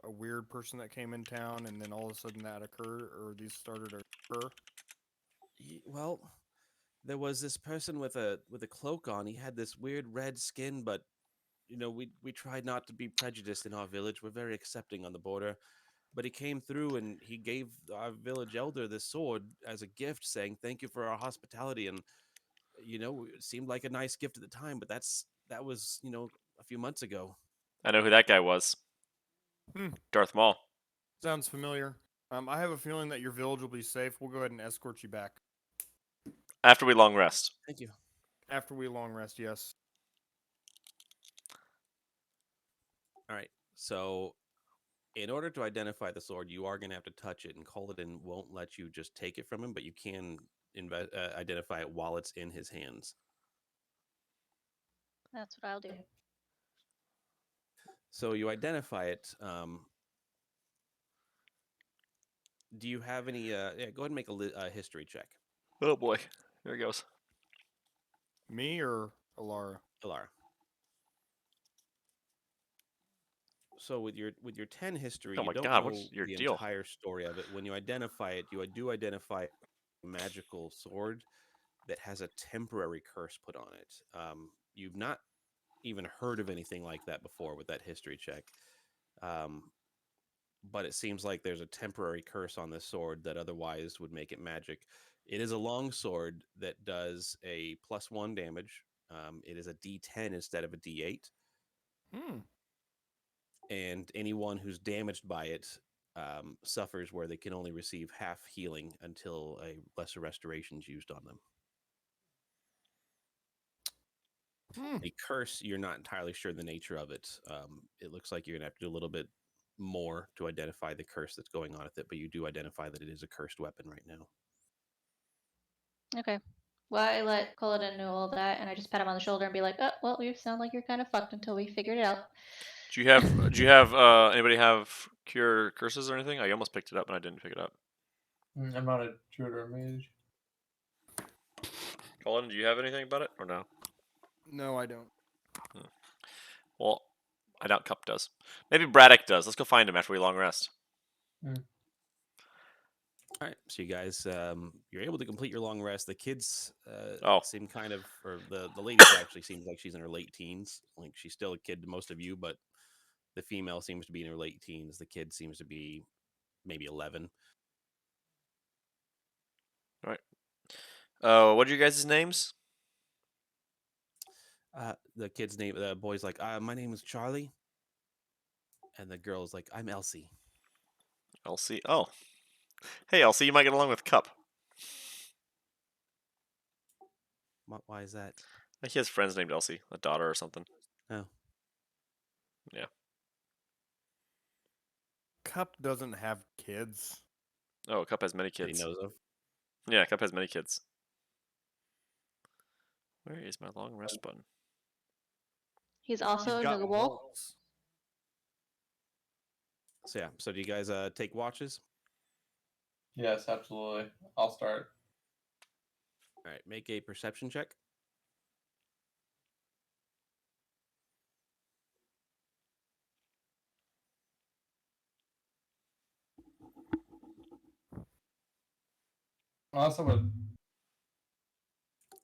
a weird person that came in town and then all of a sudden that occurred, or these started to occur? Well, there was this person with a cloak on. He had this weird red skin, but we tried not to be prejudiced in our village. We're very accepting on the border. But he came through and he gave our village elder this sword as a gift, saying thank you for our hospitality. And it seemed like a nice gift at the time, but that was a few months ago. I know who that guy was. Hmm. Darth Maul. Sounds familiar. I have a feeling that your village will be safe. We'll go ahead and escort you back After we long rest. Thank you. after we long rest. Yes. All right. So, in order to identify the sword, you are going to have to touch it, and Coladin won't let you just take it from him, but you can identify it while it's in his hands. That's what I'll do. So you identify it. Do you have any? Yeah, go ahead and make a history check, Oh boy. Here he goes. Me or Alara? Alara. So with your 10 history, Oh you my don't god, know what's your the deal? entire story of it. When you identify it, you do identify a magical sword that has a temporary curse put on it. You've not even heard of anything like that before with that history check. Um, but it seems like there's a temporary curse on this sword that otherwise would make it magic. It is a long sword that does a +1 damage. It is a D10 instead of a D8, Hmm. and anyone who's damaged by it suffers where they can only receive half healing until a lesser restoration is used on them. Hmm. The curse, you're not entirely sure the nature of it. It looks like you're gonna have to do a little bit more to identify the curse that's going on with it, but you do identify that it is a cursed weapon right now. Okay. Well, I let Culloden know all that, and I just pat him on the shoulder and be like, "Oh, well, you sound like you're kind of fucked until we figured it out." Do you have anybody have cure curses or anything? I almost picked it up and I didn't pick it up. I'm not a druid or mage. Colin, do you have anything about it or no? No, I don't. Well, I doubt Cup does. Maybe Braddock does. Let's go find him after we long rest. All right, so you guys, you're able to complete your long rest. The kids Oh. seem kind of, or the lady actually seems like she's in her late teens. Like she's still a kid to most of you, but the female seems to be in her late teens. The kid seems to be maybe 11. All right. What are you guys' names? The kid's name, the boy's like, my name is Charlie, and the girl's like, I'm Elsie. Elsie. Oh. Hey, Elsie, you might get along with Cup. Why is that? I think he has friends named Elsie, a daughter or something. Oh, Yeah. Cup doesn't have kids. Oh, Cup has many that he kids. knows of. Yeah, Cup has many kids. Where is my long rest button? He's also He's a got Nuggle. bolts. So yeah, so do you guys take watches? Yes, absolutely. I'll start. All right, make a perception check. Also, would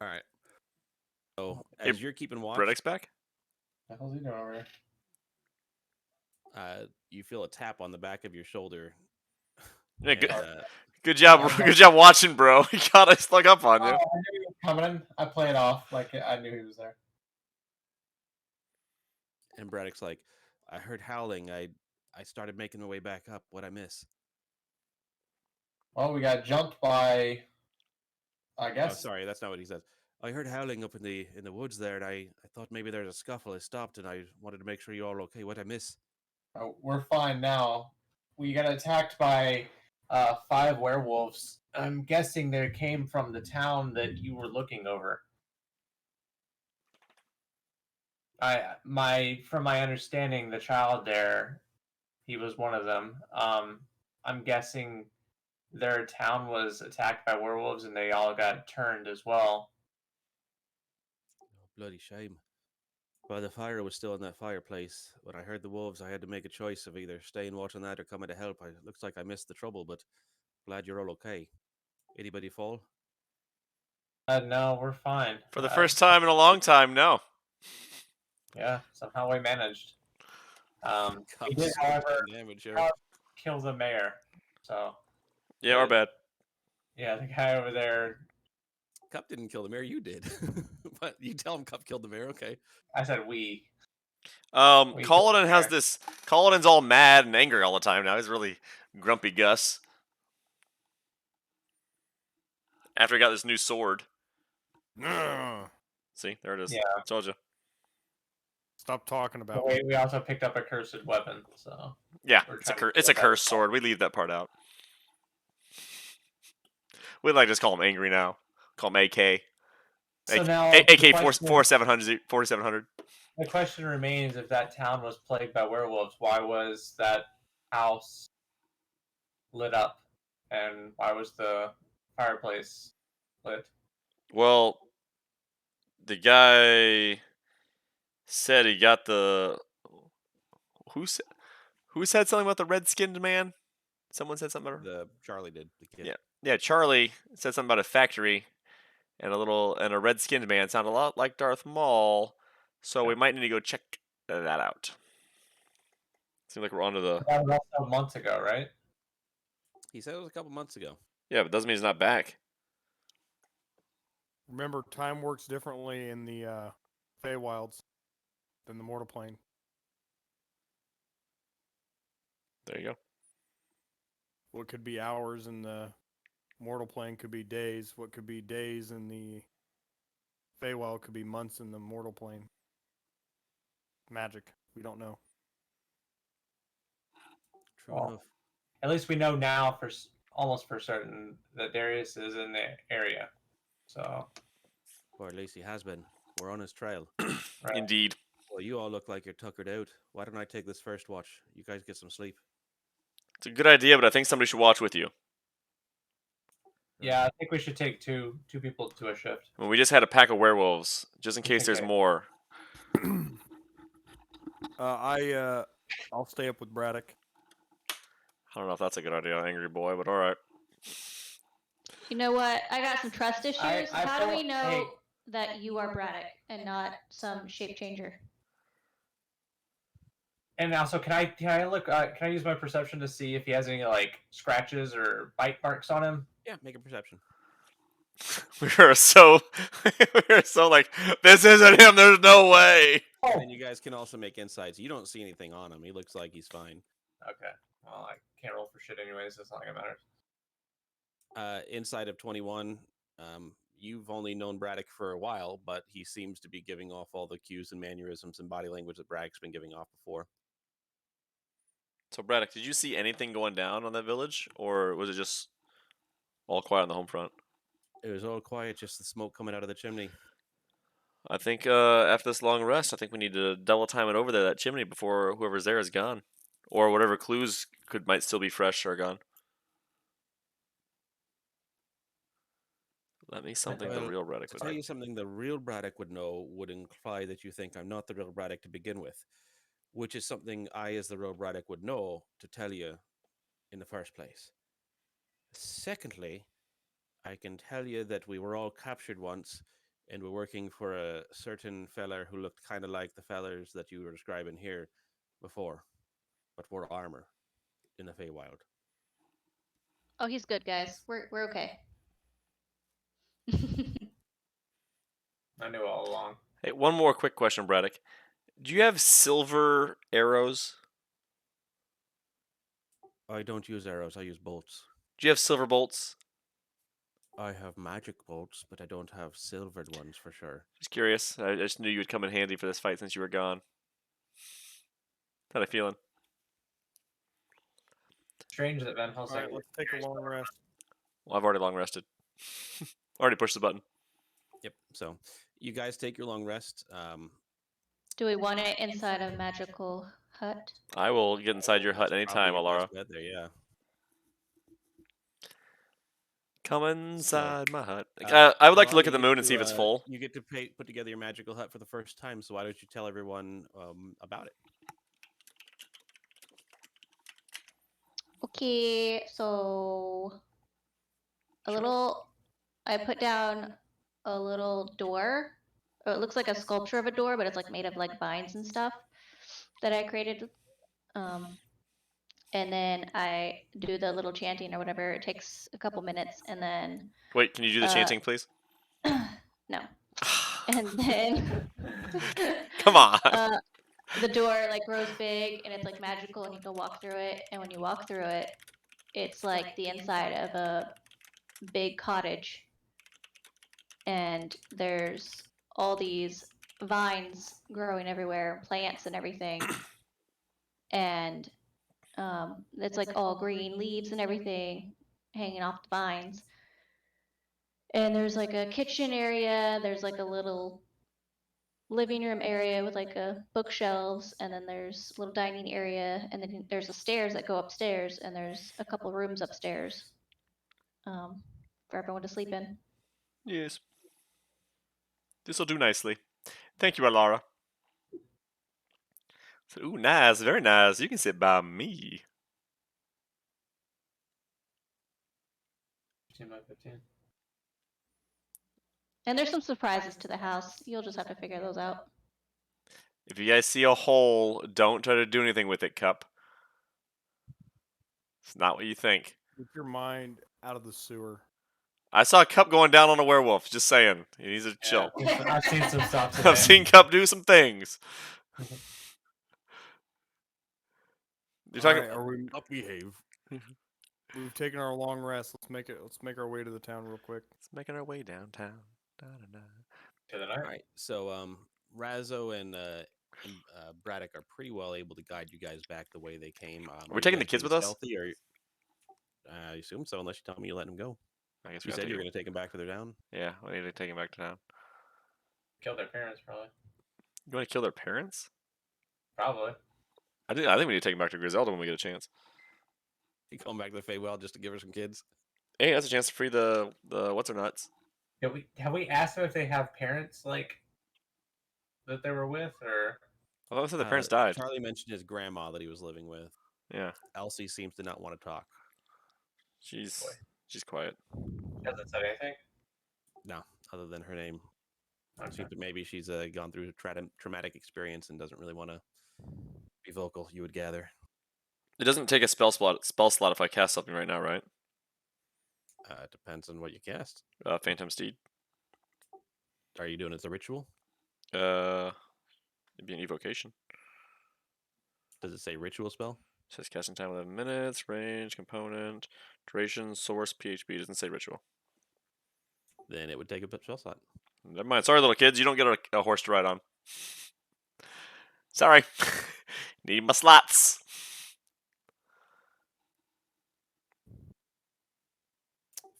All right. So Hey, as you're keeping watch, Braddock's back? the hell's he doing over here? you feel a tap on the back of your shoulder. Yeah, And, good, uh, good job. Good job watching, bro. He got us slug up on Oh, you. I knew he was coming. I played off like I knew he was there. and Braddock's like, I heard howling. I started making my way back up. What'd I miss? Well, we got jumped by. I Oh, guess sorry, that's not what he says. I heard howling up in the woods there, and I thought maybe there's a scuffle. I stopped, and I wanted to make sure you all are okay. What'd I miss? we're fine now. We got attacked by 5 werewolves. I'm guessing they came from the town that you were looking over. From my understanding, the child there, he was one of them. I'm guessing their town was attacked by werewolves and they all got turned as well. Bloody shame. While the fire was still in that fireplace, when I heard the wolves, I had to make a choice of either staying watching that or coming to help. Looks like I missed the trouble, but glad you're all okay. Anybody fall? No, we're fine. For the first time in a long time, no. Yeah, somehow we managed. We did, Cops however, damage here. kill the mayor. So Yeah, our the- bad. yeah, the guy over there. Cup didn't kill the mayor, you did. But you tell him Cup killed the mayor, okay. I said we. Culloden has there. this. Culloden's all mad and angry all the time now. He's really grumpy Gus. After he got this new sword. Nah. See, there it is. Yeah. Told you. Stop talking about But we also picked up a cursed weapon. So Yeah, We're it's a trying to it's a kill that cursed as well. sword. We leave that part out. We'd like just call him angry now. Call him AK. So now AK the 4700. 4700. The question remains: if that town was plagued by werewolves, why was that house lit up, and why was the fireplace lit? Well, the guy said he got the. Who said something about the red-skinned man? Someone said something about. The Charlie did, the kid. Yeah, Charlie said something about a factory and a red-skinned man sounded a lot like Darth Maul. So we might need to go check that out. Seems like we're onto the. That was also months ago, right? He said it was a couple months ago. Yeah, but doesn't mean he's not back. Remember, time works differently in the Feywilds than the mortal plane. There you go. What could be hours in the mortal plane could be days. What could be days in the Feywild could be months in the mortal plane. Magic. We don't know. True Well, enough. At least we know now almost for certain that Darius is in the area. So, Or at least he has been. We're on his trail. right. Indeed. Well, you all look like you're tuckered out. Why don't I take this first watch? You guys get some sleep. It's a good idea, but I think somebody should watch with you. Yeah, I think we should take two people to a shift. I mean, we just had a pack of werewolves, just in case there's Okay. more. I'll stay up with Braddock. I don't know if that's a good idea, angry boy, but all right. You know what? I got some trust issues. I How do we feel- know hey. that you are Braddock and not some shape changer? And also, can I look? Can I use my perception to see if he has any like scratches or bite marks on him? Yeah, make a perception. We were so like, this isn't him. There's no way. And then you guys can also make insights. You don't see anything on him. He looks like he's fine. Okay. Well, I can't roll for shit anyways. So it's not like it matters. Inside of 21, you've only known Braddock for a while, but he seems to be giving off all the cues and mannerisms and body language that Braddock's been giving off before. So, Braddock, did you see anything going down on that village, or was it just all quiet on the home front? It was all quiet, just the smoke coming out of the chimney. I think after this long rest, I think we need to double time it over there, that chimney, before whoever's there is gone, or whatever clues might still be fresh are gone. Let me something the Well, real Braddock To would tell know. you something the real Braddock would know would imply that you think I'm not the real Braddock to begin with, which is something I, as the real Braddock, would know to tell you in the first place. Secondly, I can tell you that we were all captured once and we're working for a certain feller who looked kind of like the fellers that you were describing here before, but wore armor in the Feywild. Oh, he's good, guys. We're okay. I knew all along. Hey, one more quick question, Braddock. Do you have silver arrows? I don't use arrows, I use bolts. Do you have silver bolts? I have magic bolts, but I don't have silvered ones for sure. Just curious. I just knew you would come in handy for this fight since you were gone. How a feeling? Strange that Van Helsing. All right, let's take a long rest. Well, I've already long rested. Already pushed the button. Yep. So you guys take your long rest. Do we want it inside a magical hut? I will get inside your hut That's anytime, probably your Alara. best bet there, yeah. Come inside my hut. I would like to Laura, look at you the get moon and see if to, it's full. You get to put together your magical hut for the first time, so why don't you tell everyone about it? Okay, so I put down a little door. Or it looks like a sculpture of a door, but it's like made of like vines and stuff that I created. And then I do the little chanting or whatever. It takes a couple minutes, and then Wait, can you do the chanting, please? no. And then Come on. The door like grows big and it's like magical and you can walk through it. And when you walk through it, it's like the inside of a big cottage. And there's all these vines growing everywhere, plants and everything. And it's like all green leaves and everything hanging off the vines. And there's like a kitchen area, there's like a little living room area with like a bookshelves, and then there's a little dining area, and then there's the stairs that go upstairs, and there's a couple rooms upstairs for everyone to sleep in. Yes. This will do nicely. Thank you, Alara. Ooh, nice. Very nice. You can sit by me. 15 by 15. And there's some surprises to the house. You'll just have to figure those out. If you guys see a hole, don't try to do anything with it, Cup. It's not what you think. Keep your mind out of the sewer. I saw a Cup going down on a werewolf. Just saying. He needs to chill. Yeah, I've seen some stuff today. I've seen Cup do some things. You're talking. Alright, are we? Up behave. We've taken our long rest. Let's make our way to the town real quick. Let's making our way downtown. Da-da-da. To the All night. right, so Razzo and Braddock are pretty well able to guide you guys back the way they came. Are we taking the kids with us? Stealthy, or I assume so, unless you tell me you let them go. I guess You we said gotta you were take going to take them back to their town. him. Yeah, we need to take him back to town. Killed their parents, probably. You want to kill their parents? Probably. I think we need to take him back to Griselda when we get a chance. You come back to the Feywild just to give her some kids. Hey, that's a chance to free the what's her nuts. Have we asked them if they have parents like that they were with, or I thought I said the parents died. Charlie mentioned his grandma that he was living with. Yeah, Elsie seems to not want to talk. she's Boy. quiet. hasn't said anything? No, other than her name. Okay. Seems that maybe she's gone through a traumatic experience and doesn't really want to be vocal, you would gather. It doesn't take a spell slot if I cast something right now, right? It depends on what you cast. Phantom Steed. Are you doing it as a ritual? It'd be an evocation. Does it say ritual spell? It says casting time 11 minutes, range, component, duration, source, PHP. It doesn't say ritual. Then it would take a spell slot. Never mind. Sorry, little kids. You don't get a horse to ride on. Sorry. Need my slots.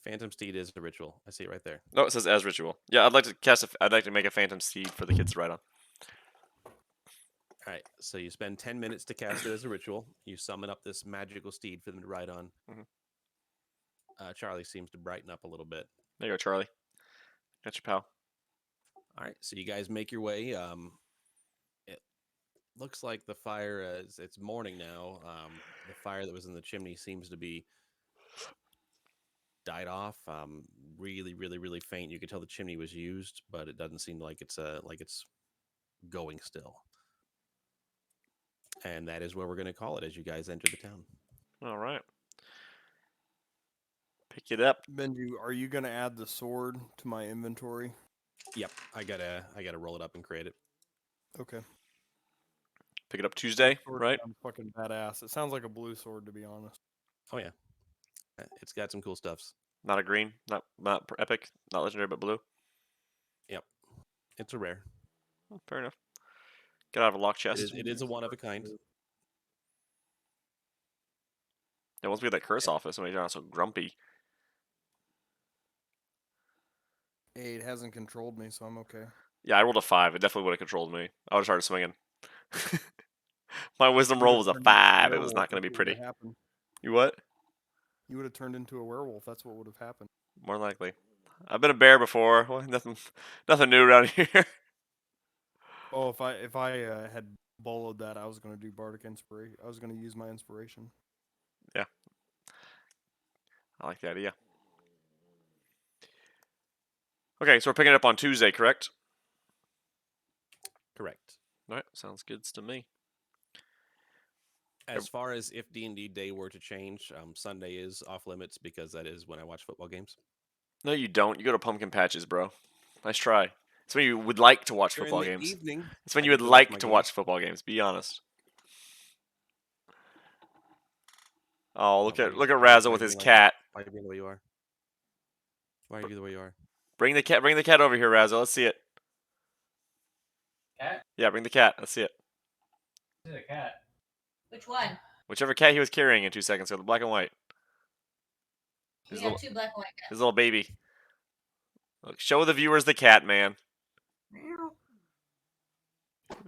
Phantom Steed is a ritual. I see it right there. No, it says as ritual. Yeah, I'd like to I'd like to make a Phantom Steed for the kids to ride on. All right, so you spend 10 minutes to cast it as a ritual. You summon up this magical steed for them to ride on. Mhm. Charlie seems to brighten up a little bit. There you go, Charlie. Got your pal. All right, so you guys make your way. It looks like the fire it's morning now. The fire that was in the chimney seems to be died off. Really, really, really faint. You could tell the chimney was used, but it doesn't seem like it's going still. And that is where we're going to call it as you guys enter the town. All right. Pick it up. Benji, are you gonna add the sword to my inventory? Yep, I gotta roll it up and create it. Okay. Pick it up Tuesday, Sword right? sounds fucking badass. It sounds like a blue sword, to be honest. Oh yeah, it's got some cool stuffs. Not a green, not epic, not legendary, but blue. Yep, it's a rare. Oh, fair enough. Get out of a lock chest. It is a one of a kind. Yeah, once we get that curse off us, when you're not so grumpy. Hey, it hasn't controlled me, so I'm okay. Yeah, I rolled a 5. It definitely would have controlled me. I would have started swinging. My wisdom roll was a 5. It was not going to be pretty. You what? You would have turned into a werewolf. That's what would have happened. More likely. I've been a bear before. Well, nothing new around here. Oh, if I had boloed that, I was gonna do bardic inspiration. I was gonna use my inspiration. Yeah. I like the idea. Okay, so we're picking it up on Tuesday, correct? Correct. All right, sounds good to me. As far as if D&D Day were to change, Sunday is off limits because that is when I watch football games. No, you don't. You go to pumpkin patches, bro. Nice try. It's when you would like to watch During football the games. evening, It's when I you get would to watch like my to games. watch football games. Be honest. Oh, look at Razzle with his cat. Why are you being the way you are? Why are you the way you are? Bring the cat over here, Razzle. Let's see it. Cat? Yeah, bring the cat. Let's see it. This is a cat. Which one? Whichever cat he was carrying in 2 seconds ago, the black and white. We have two black and white His cats. little baby. Look, show the viewers the cat, man.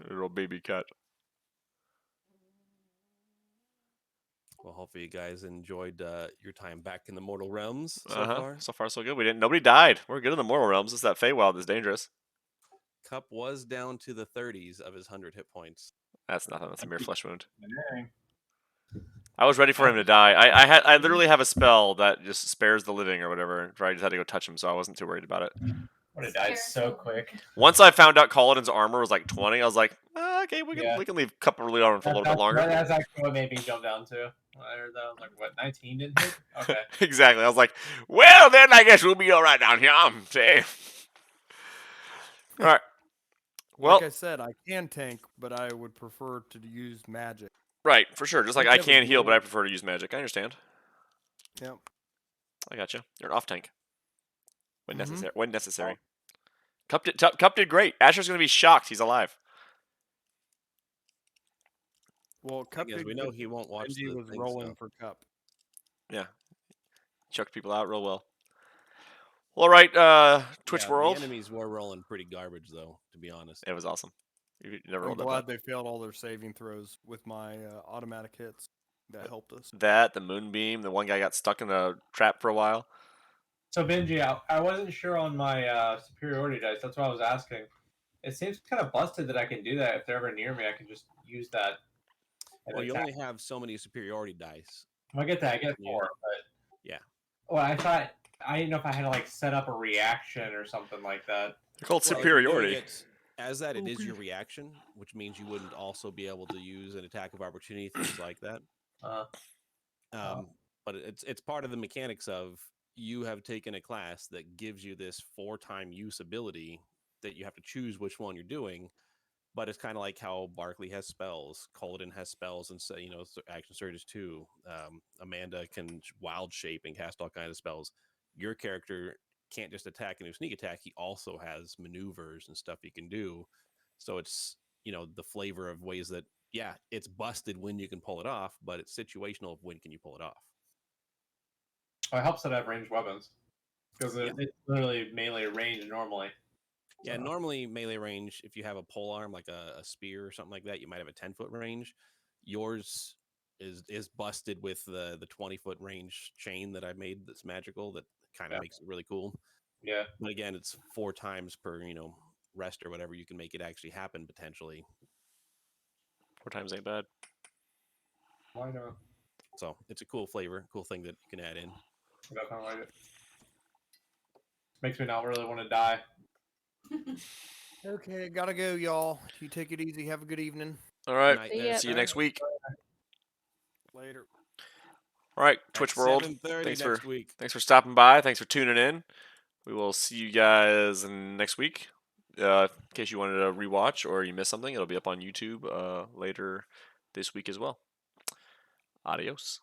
Little baby cat. Well, hopefully you guys enjoyed your time back in the mortal realms so far. So far, so good. Nobody died. We're good in the mortal realms. It's that Feywild that's dangerous. Cup was down to the 30s of his 100 hit points. That's nothing. That's a mere flesh wound. Dang. I was ready for him to die. I literally have a spell that just spares the living or whatever. I just had to go touch him, so I wasn't too worried about it. Would have died so quick. Once I found out Kaladin's armor was like 20, I was like, okay, we can leave Cup early on for a little bit longer. That's actually what made me jump down too. When I heard that, I was like, what, 19 didn't hit? Okay. Exactly. I was like, well, then I guess we'll be all right down here. I'm safe. All right. Well, Like I said, I can tank, but I would prefer to use magic. right, for sure. Just like I Whichever can heal, but you I prefer to use magic. I understand. Yep. I got you. You're an off tank. When Mhm. necessary. When necessary. Cup did great. Asher's gonna be shocked he's alive. Well, Cup Thing is, did we know good. he won't watch Benji the was thing, rolling so- for Cup. Yeah. Chucked people out real well. Well, all right, Twitch Yeah, World. The enemies were rolling pretty garbage, though, to be honest. It was awesome. You never I'm rolled that glad bad. they failed all their saving throws with my automatic hits. That helped us. That, the moonbeam, the one guy got stuck in a trap for a while. So Benji, I wasn't sure on my superiority dice. That's why I was asking. It seems kind of busted that I can do that. If they're ever near me, I can just use that. and Well, you attack. only have so many superiority dice. I get that. I get Yeah. 4, but Yeah. well, I didn't know if I had to like set up a reaction or something like that. They're called Well, if you're doing superiority. it as that, it is your reaction, which means you wouldn't also be able to use an attack of opportunity, things like that. But it's part of the mechanics of you have taken a class that gives you this 4-time use ability that you have to choose which one you're doing. But it's kind of like how Barkley has spells, Kaladin has spells, and action surges too. Amanda can wild shape and cast all kinds of spells. Your character can't just attack and do sneak attack. He also has maneuvers and stuff he can do. So it's the flavor of ways that it's busted when you can pull it off, but it's situational of when can you pull it off. Well, it helps that I have ranged weapons because it's literally melee range normally. Yeah, normally melee range, if you have a pole arm like a spear or something like that, you might have a 10-foot range. Yours is busted with the 20-foot range chain that I made that's magical that kind of makes it really cool. Yeah. But again, it's 4 times per, rest or whatever you can make it actually happen potentially. 4 times ain't bad. Why not? So it's a cool flavor, cool thing that you can add in. I definitely like it. Makes me not really want to die. Okay, gotta go, y'all. You take it easy. Have a good evening. All right. Night, See ya. See you next week. Later. All right, At Twitch World. 7:30 Thanks next for week. thanks for stopping by. Thanks for tuning in. We will see you guys next week. In case you wanted to rewatch or you missed something, it'll be up on YouTube later this week as well. Adios.